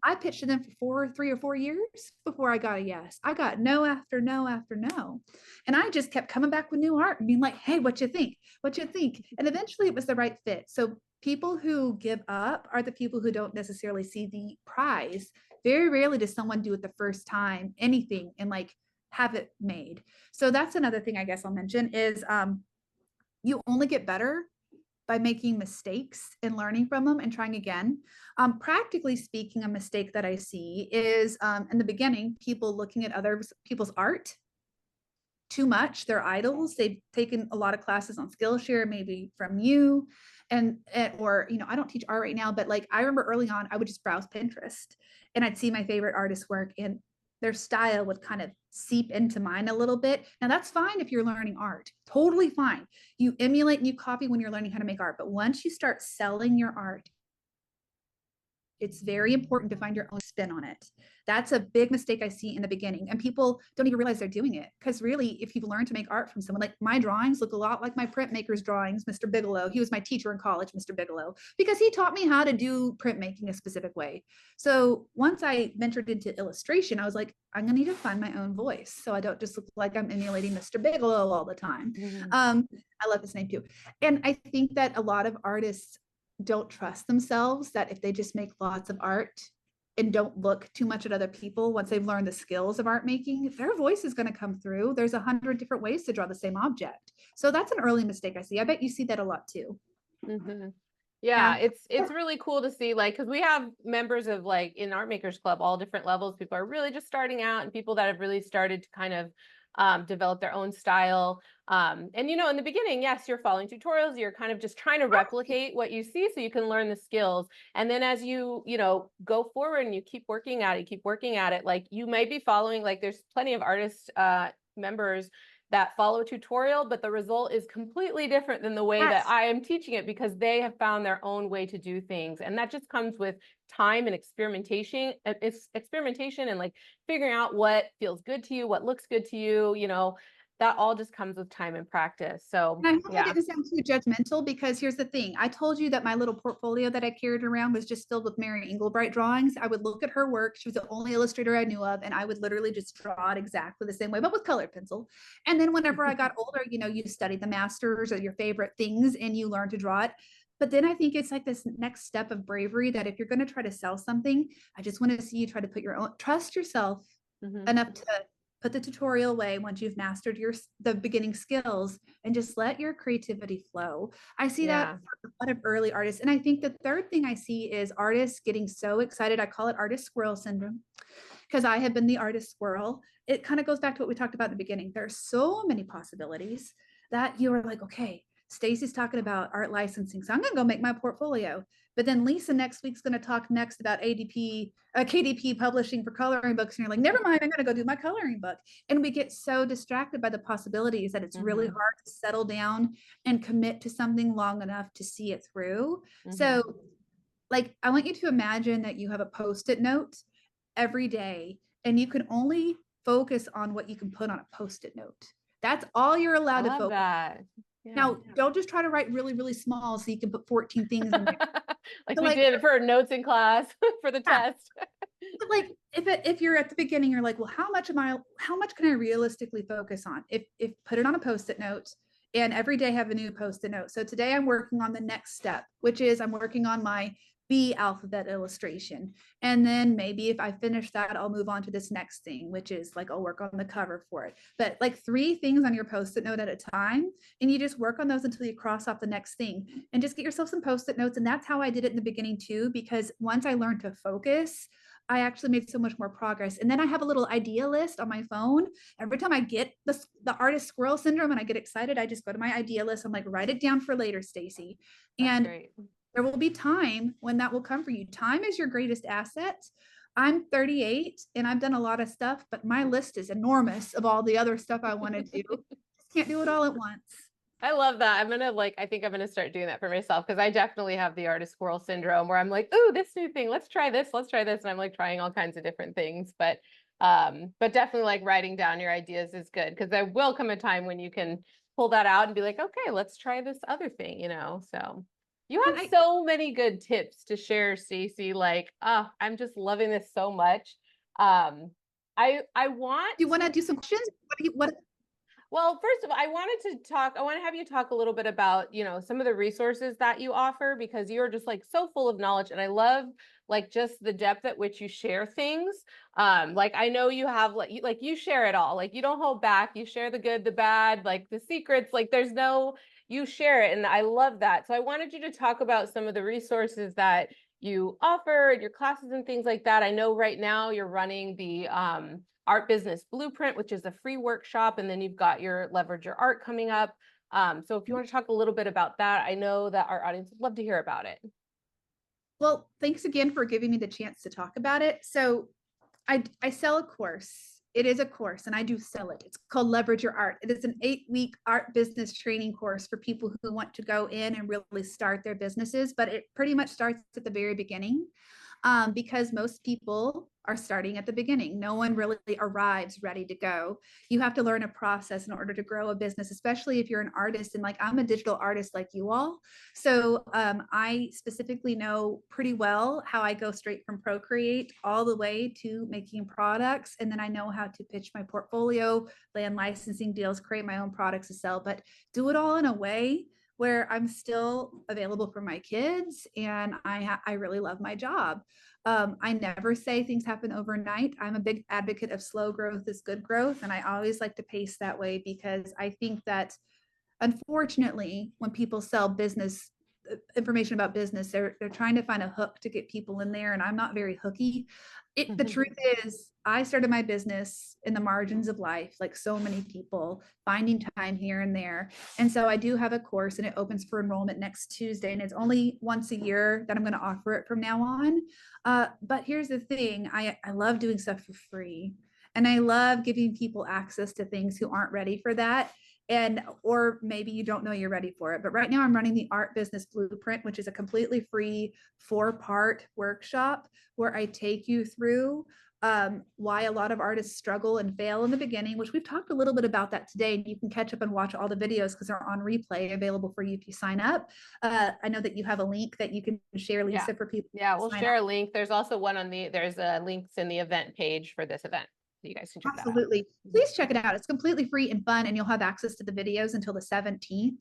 I pitched to them for 3 or 4 years before I got a yes. I got no after no after no. And I just kept coming back with new art and being like, hey, what you think? What you think? And eventually it was the right fit. So people who give up are the people who don't necessarily see the prize. Very rarely does someone do it the first time, anything, and like have it made. So that's another thing I guess I'll mention is you only get better by making mistakes and learning from them and trying again. Practically speaking, a mistake that I see is in the beginning, people looking at other people's art too much. They're idols. They've taken a lot of classes on Skillshare, maybe from you. Or, I don't teach art right now, but like I remember early on, I would just browse Pinterest and I'd see my favorite artist's work and their style would kind of seep into mine a little bit. Now that's fine if you're learning art, totally fine. You emulate and you copy when you're learning how to make art. But once you start selling your art, it's very important to find your own spin on it. That's a big mistake I see in the beginning. And people don't even realize they're doing it. Because really, if you've learned to make art from someone, like my drawings look a lot like my printmaker's drawings, Mr. Bigelow. He was my teacher in college, Mr. Bigelow, because he taught me how to do printmaking a specific way. So once I ventured into illustration, I was like, I'm going to need to find my own voice. So I don't just look like I'm emulating Mr. Bigelow all the time. I love his name too. And I think that a lot of artists don't trust themselves, that if they just make lots of art and don't look too much at other people, once they've learned the skills of art making, their voice is going to come through. There's 100 different ways to draw the same object. So that's an early mistake I see. I bet you see that a lot too. Yeah, it's really cool to see, like, because we have members of like in Art Makers Club, all different levels. People are really just starting out and people that have really started to kind of develop their own style. And in the beginning, yes, you're following tutorials, you're kind of just trying to replicate what you see so you can learn the skills. And then as you go forward and you keep working at it, like you may be following, like there's plenty of artist members that follow a tutorial, but the result is completely different than the way that I am teaching it, because they have found their own way to do things. And that just comes with time and experimentation. It's experimentation and like figuring out what feels good to you, what looks good to you, that all just comes with time and practice. So And I hope I yeah. didn't sound too judgmental, because here's the thing. I told you that my little portfolio that I carried around was just filled with Mary Engelbright drawings. I would look at her work. She was the only illustrator I knew of, and I would literally just draw it exactly the same way, but with colored pencil. And then whenever I got older, you study the masters or your favorite things and you learn to draw it. But then I think it's like this next step of bravery, that if you're going to try to sell something, I just want to see you try to put your own, trust yourself enough to put the tutorial away once you've mastered the beginning skills, and just let your creativity flow. I see that Yeah. for a lot of early artists. And I think the third thing I see is artists getting so excited. I call it artist squirrel syndrome, because I have been the artist squirrel. It kind of goes back to what we talked about in the beginning. There's so many possibilities that you're like, okay, Stacie's talking about art licensing, so I'm going to go make my portfolio. But then Lisa next week's going to talk next about KDP publishing for coloring books. And you're like, never mind, I'm going to go do my coloring book. And we get so distracted by the possibilities that it's really hard to settle down and commit to something long enough to see it through. So, like, I want you to imagine that you have a Post-it note every day, and you can only focus on what you can put on a Post-it note. That's all you're I allowed to love focus. that. Yeah. Now, don't just try to write really, really small so you can put 14 things in there. Like But we did for notes in class for the yeah, test. but like if you're at the beginning, you're like, well, how much can I realistically focus on? If put it on a Post-it note, and every day have a new Post-it note. So today I'm working on the next step, which is I'm working on my B alphabet illustration. And then maybe if I finish that, I'll move on to this next thing, which is like I'll work on the cover for it. But like 3 things on your Post-it note at a time. And you just work on those until you cross off the next thing, and just get yourself some Post-it notes. And that's how I did it in the beginning too, because once I learned to focus, I actually made so much more progress. And then I have a little idea list on my phone. Every time I get the artist squirrel syndrome and I get excited, I just go to my idea list. I'm like, write it down for later, Stacie. And Great. there will be time when that will come for you. Time is your greatest asset. I'm 38 and I've done a lot of stuff, but my list is enormous of all the other stuff I want to do. Just can't do it all at once. I love that. I think I'm gonna start doing that for myself, because I definitely have the artist squirrel syndrome where I'm like, oh, this new thing, let's try this, let's try this. And I'm like trying all kinds of different things. But definitely like writing down your ideas is good, because there will come a time when you can pull that out and be like, okay, let's try this other thing, So you And have so many good tips to share, Stacie. Like, I'm just loving this so much. I want do you want to do some questions? What well, first of all, I want to have you talk a little bit about, some of the resources that you offer, because you're just like so full of knowledge, and I love like just the depth at which you share things. Like I know you have like you share it all. Like you don't hold back. You share the good, the bad, like the secrets, like you share it, and I love that. So I wanted you to talk about some of the resources that you offer in your classes and things like that. I know right now you're running the Art Business Blueprint, which is a free workshop, and then you've got your Leverage Your Art coming up. So if you want to talk a little bit about that, I know that our audience would love to hear about it. Well, thanks again for giving me the chance to talk about it. So I sell a course. It is a course, and I do sell it. It's called Leverage Your Art. It is an 8-week art business training course for people who want to go in and really start their businesses. But it pretty much starts at the very beginning, because most people are starting at the beginning. No one really arrives ready to go. You have to learn a process in order to grow a business, especially if you're an artist. And like I'm a digital artist like you all. So I specifically know pretty well how I go straight from Procreate all the way to making products. And then I know how to pitch my portfolio, land licensing deals, create my own products to sell, but do it all in a way where I'm still available for my kids, and I really love my job. I never say things happen overnight. I'm a big advocate of slow growth is good growth, and I always like to pace that way, because I think that unfortunately, when people sell business information about business, they're trying to find a hook to get people in there, and I'm not very hooky. The truth is, I started my business in the margins of life, like so many people, finding time here and there. And so I do have a course, and it opens for enrollment next Tuesday, and it's only once a year that I'm going to offer it from now on. But here's the thing, I love doing stuff for free, and I love giving people access to things who aren't ready for that. Or maybe you don't know you're ready for it. But right now I'm running the Art Business Blueprint, which is a completely free 4-part workshop where I take you through why a lot of artists struggle and fail in the beginning, which we've talked a little bit about that today. And you can catch up and watch all the videos because they're on replay available for you if you sign up. I know that you have a link that you can share, Lisa, Yeah. for people. Yeah, we'll share a link. There's also one there's links in the event page for this event. So you guys can check that out. Absolutely. Please check it out. It's completely free and fun, and you'll have access to the videos until the 17th,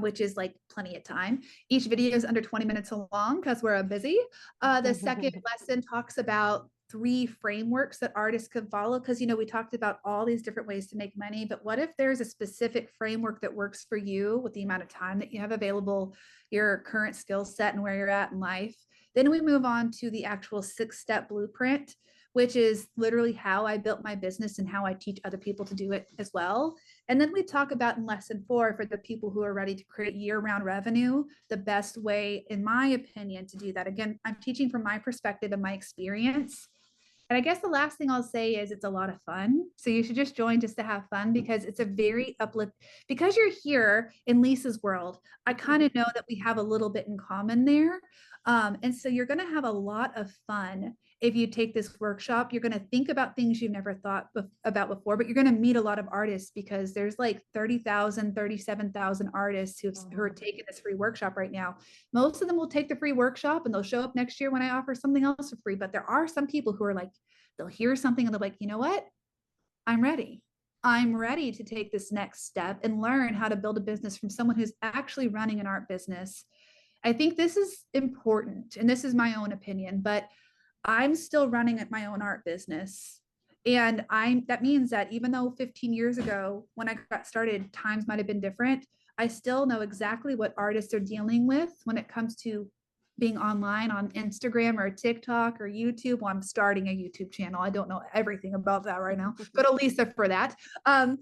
which is like plenty of time. Each video is under 20 minutes long because we're busy. The second lesson talks about 3 frameworks that artists can follow, because we talked about all these different ways to make money, but what if there's a specific framework that works for you with the amount of time that you have available, your current skill set, and where you're at in life? Then we move on to the actual 6-step blueprint, which is literally how I built my business and how I teach other people to do it as well. And then we talk about in lesson 4, for the people who are ready to create year-round revenue, the best way, in my opinion, to do that. Again, I'm teaching from my perspective and my experience. And I guess the last thing I'll say is it's a lot of fun. So you should just join just to have fun, because it's a very uplift. Because you're here in Lisa's world, I kind of know that we have a little bit in common there. And so you're going to have a lot of fun if you take this workshop. You're going to think about things you've never thought about before, but you're going to meet a lot of artists, because there's like 30,000, 37,000 artists who are taking this free workshop right now. Most of them will take the free workshop and they'll show up next year when I offer something else for free. But there are some people who are like, they'll hear something and they're like, you know what? I'm ready. I'm ready to take this next step and learn how to build a business from someone who's actually running an art business. I think this is important, and this is my own opinion, but I'm still running at my own art business. And that means that even though 15 years ago when I got started, times might have been different, I still know exactly what artists are dealing with when it comes to being online on Instagram or TikTok or YouTube. Well, I'm starting a YouTube channel. I don't know everything about that right now. Go to Lisa for that. I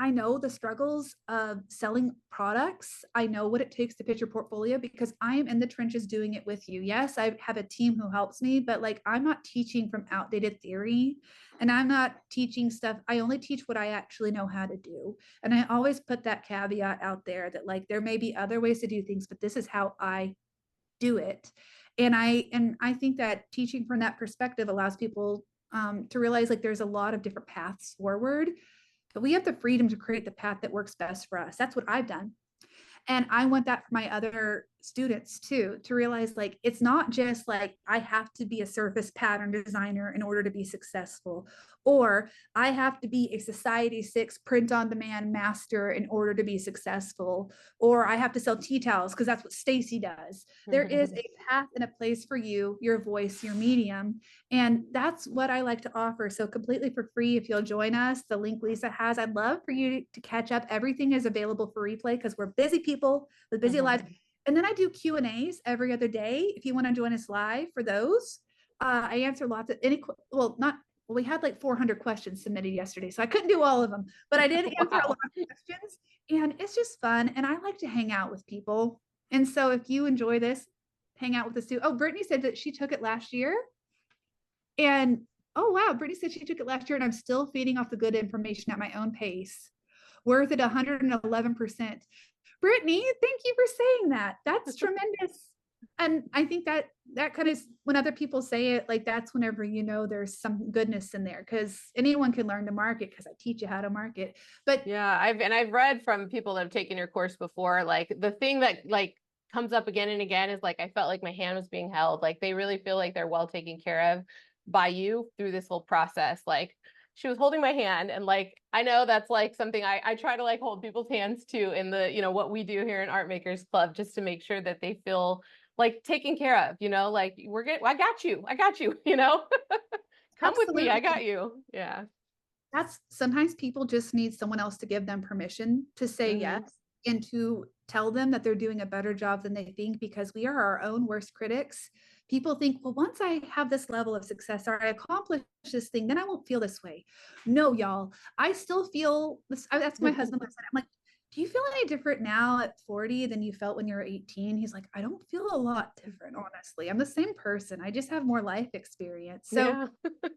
know the struggles of selling products. I know what it takes to pitch your portfolio, because I am in the trenches doing it with you. Yes, I have a team who helps me, but like, I'm not teaching from outdated theory, and I'm not teaching stuff. I only teach what I actually know how to do. And I always put that caveat out there that like, there may be other ways to do things, but this is how I do it. And I think that teaching from that perspective allows people to realize like there's a lot of different paths forward, but we have the freedom to create the path that works best for us. That's what I've done. And I want that for my other students too, to realize like, it's not just like, I have to be a surface pattern designer in order to be successful, or I have to be a Society 6 print on demand master in order to be successful, or I have to sell tea towels because that's what Stacie does. There is a path and a place for you, your voice, your medium. And that's what I like to offer. So completely for free, if you'll join us, the link Lisa has, I'd love for you to catch up. Everything is available for replay because we're busy people with busy lives. And then I do Q&As every other day. If you want to join us live for those, I answer lots of we had like 400 questions submitted yesterday, so I couldn't do all of them, but I did answer a lot of questions, and it's just fun. And I like to hang out with people. And so if you enjoy this, hang out with us too. Oh, Brittany said that she took it last year. And oh, wow, Brittany said she took it last year, and I'm still feeding off the good information at my own pace. Worth it 111%. Brittany, thank you for saying that. That's tremendous. And I think that kind of, when other people say it, like, that's whenever you know there's some goodness in there, because anyone can learn to market, because I teach you how to market. But yeah, I've read from people that have taken your course before, like the thing that like comes up again and again is like, I felt like my hand was being held. Like they really feel like they're well taken care of by you through this whole process. Like she was holding my hand, and like I know that's like something I try to like hold people's hands too in the, what we do here in Art Makers Club, just to make sure that they feel like taken care of, like I got you, come with me, I got you. Yeah. That's sometimes people just need someone else to give them permission to say yes, and to tell them that they're doing a better job than they think, because we are our own worst critics. People think, well, once I have this level of success or I accomplish this thing, then I won't feel this way. No, y'all, I still feel this. That's my husband. I'm like, do you feel any different now at 40 than you felt when you were 18? He's like, I don't feel a lot different, honestly. I'm the same person. I just have more life experience. So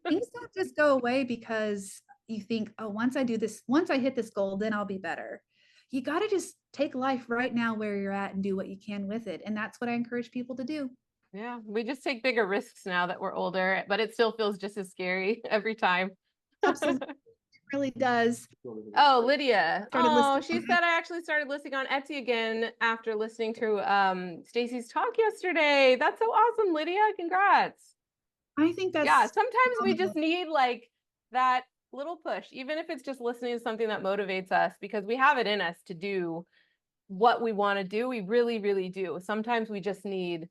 things don't just go away because you think, oh, once I hit this goal, then I'll be better. You got to just take life right now where you're at and do what you can with it. And that's what I encourage people to do. Yeah, we just take bigger risks now that we're older, but it still feels just as scary every time. Absolutely, it really does. Oh, Lydia. Started Oh, listening. she said I actually started listing on Etsy again after listening to Stacie's talk yesterday. That's so awesome, Lydia. Congrats. I think Yeah, that's sometimes we phenomenal. just need like that little push, even if it's just listening to something that motivates us, because we have it in us to do what we want to do. We really, really do. Sometimes we just need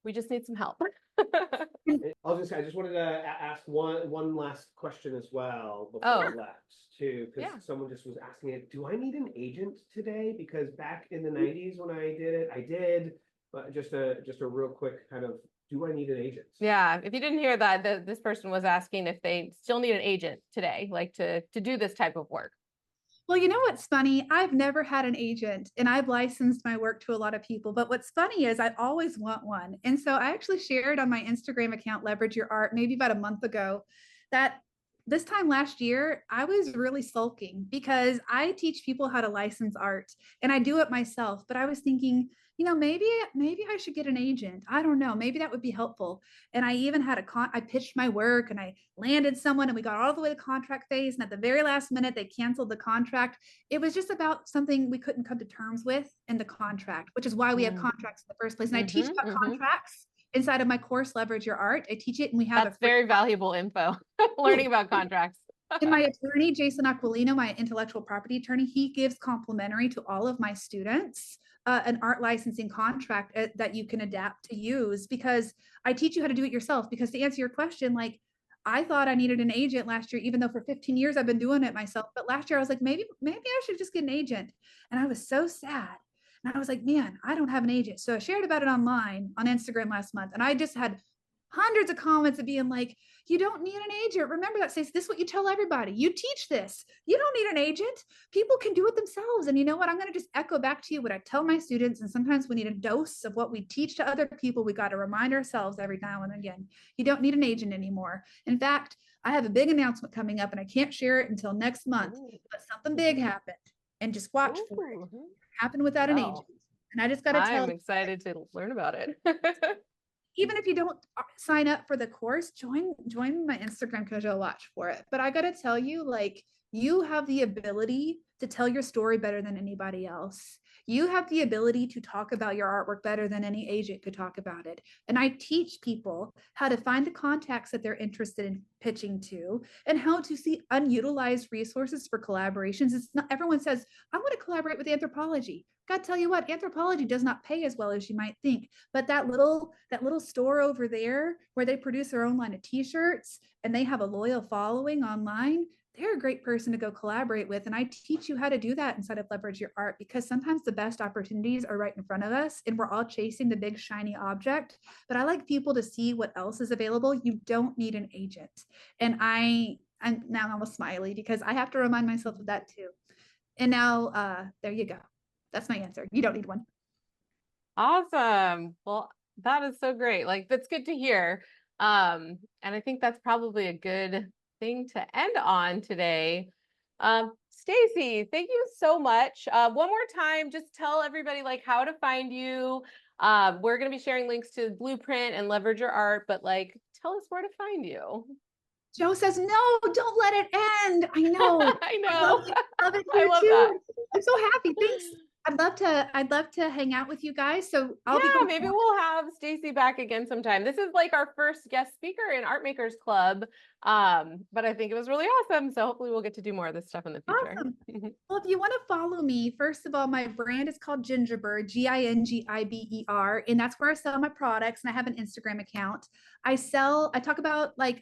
some help. I just wanted to ask one last question as well before Oh, we left too, yeah. because someone just was asking it, do I need an agent today? Because back in the 90s when I did it, I did, but just a real quick kind of, do I need an agent? Yeah, if you didn't hear that, this person was asking if they still need an agent today, like to do this type of work. Well, you know what's funny? I've never had an agent and I've licensed my work to a lot of people. But what's funny is I always want one. And so I actually shared on my Instagram account, Leverage Your Art, maybe about a month ago, that this time last year, I was really sulking because I teach people how to license art and I do it myself. But I was thinking, maybe I should get an agent. I don't know. Maybe that would be helpful. And I even had I pitched my work and I landed someone and we got all the way to contract phase. And at the very last minute, they canceled the contract. It was just about something we couldn't come to terms with in the contract, which is why we have contracts in the first place. And I teach about contracts inside of my course, Leverage Your Art. I teach it and we have That's very valuable info, learning about contracts. and my attorney, Jason Aquilino, my intellectual property attorney, he gives complimentary to all of my students an art licensing contract that you can adapt to use because I teach you how to do it yourself. Because to answer your question, like I thought I needed an agent last year, even though for 15 years I've been doing it myself. But last year I was like, maybe I should just get an agent. And I was so sad. And I was like, man, I don't have an agent. So I shared about it online on Instagram last month. And I just had hundreds of comments of being like, you don't need an agent. Remember that, Stacey. This is what you tell everybody. You teach this. You don't need an agent. People can do it themselves. And you know what? I'm going to just echo back to you what I tell my students. And sometimes we need a dose of what we teach to other people. We got to remind ourselves every now and again. You don't need an agent anymore. In fact, I have a big announcement coming up and I can't share it until next month, but something big happened and just watch for it. It happened without an agent. And I just got to tell I'm excited to learn about it. even if you don't sign up for the course, join my Instagram because you'll watch for it. But I got to tell you, like, you have the ability to tell your story better than anybody else. You have the ability to talk about your artwork better than any agent could talk about it. And I teach people how to find the contacts that they're interested in pitching to and how to see unutilized resources for collaborations. It's not everyone says, I want to collaborate with anthropology. God, tell you what, anthropology does not pay as well as you might think. But that little store over there where they produce their own line of t-shirts and they have a loyal following online, they're a great person to go collaborate with. And I teach you how to do that inside of Leverage Your Art because sometimes the best opportunities are right in front of us and we're all chasing the big shiny object. But I like people to see what else is available. You don't need an agent. And I'm now almost smiley because I have to remind myself of that too. And now there you go. That's my answer. You don't need one. Awesome. Well, that is so great. Like that's good to hear. And I think that's probably a good thing to end on today. Stacie, thank you so much. One more time, just tell everybody like how to find you. We're going to be sharing links to Blueprint and Leverage Your Art, but like tell us where to find you. Joe says, no, don't let it end. I know. I know. I love it I here love too. that. I'm so happy. Thanks. I'd love to hang out with you guys. So I'll be Yeah, going. maybe we'll have Stacie back again sometime. This is like our first guest speaker in Art Makers Club. But I think it was really awesome. So hopefully we'll get to do more of this stuff in the future. Awesome. Well, if you want to follow me, first of all, my brand is called Gingerbird, Gingiber, and that's where I sell my products. And I have an Instagram account. I talk about like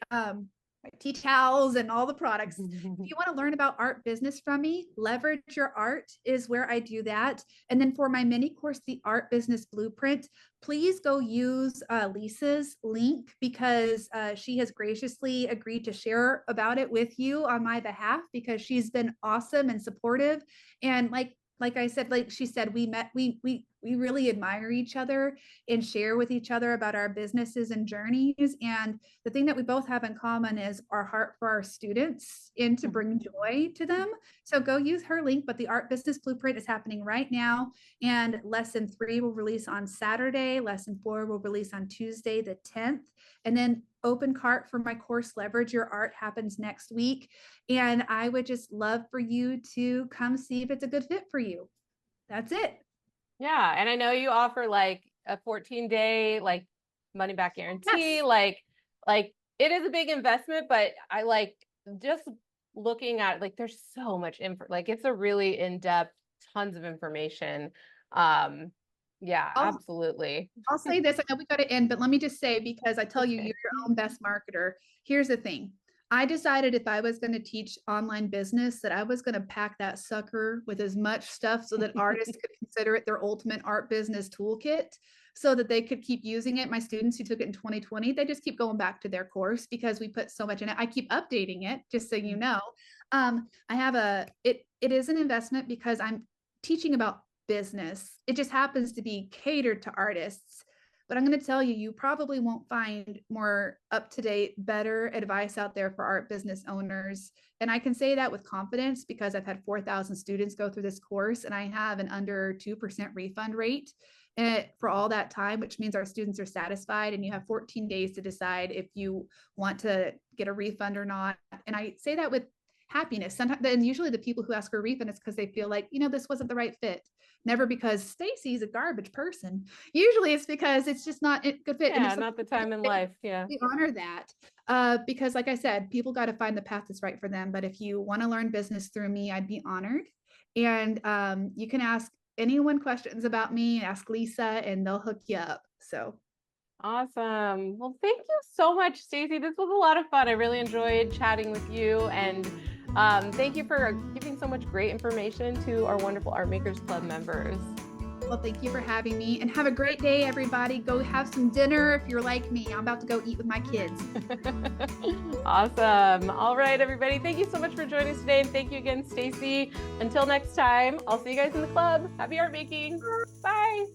tea towels and all the products. If you want to learn about art business from me, Leverage Your Art is where I do that. And then for my mini course, the Art Business Blueprint, please go use Lisa's link because she has graciously agreed to share about it with you on my behalf because she's been awesome and supportive. And like I said, like she said, we we really admire each other and share with each other about our businesses and journeys. And the thing that we both have in common is our heart for our students and to bring joy to them. So go use her link, but the Art Business Blueprint is happening right now. And lesson 3 will release on Saturday. Lesson 4 will release on Tuesday, the 10th. And then open cart for my course, Leverage Your Art, happens next week. And I would just love for you to come see if it's a good fit for you. That's it. Yeah. And I know you offer like a 14-day like money back guarantee. Yes. Like it is a big investment, but I like just looking at like there's so much info. Like it's a really in-depth, tons of information. Yeah, absolutely. I'll say this. I know we got to end, but let me just say, because I tell you, Okay. you're your own best marketer. Here's the thing. I decided if I was going to teach online business, that I was going to pack that sucker with as much stuff so that artists could consider it their ultimate art business toolkit, so that they could keep using it. My students who took it in 2020, they just keep going back to their course because we put so much in it. I keep updating it, just so you know. I have it is an investment because I'm teaching about business. It just happens to be catered to artists. But I'm going to tell you, you probably won't find more up-to-date, better advice out there for art business owners. And I can say that with confidence because I've had 4,000 students go through this course, and I have an under 2% refund rate for all that time, which means our students are satisfied, and you have 14 days to decide if you want to get a refund or not. And I say that with happiness. Sometimes, and usually the people who ask for a refund is because they feel like, this wasn't the right fit. Never because Stacie's a garbage person. Usually it's because it's just not a good fit. Yeah, not the time in life. Yeah. We honor that because, like I said, people got to find the path that's right for them. But if you want to learn business through me, I'd be honored. And you can ask anyone questions about me, ask Lisa, and they'll hook you up. So awesome. Well, thank you so much, Stacie. This was a lot of fun. I really enjoyed chatting with you, and thank you for giving so much great information to our wonderful Art Makers Club members. Well, thank you for having me, and have a great day, everybody. Go have some dinner if you're like me. I'm about to go eat with my kids. Awesome. All right, everybody. Thank you so much for joining us today. And thank you again, Stacie. Until next time, I'll see you guys in the club. Happy art making. Bye.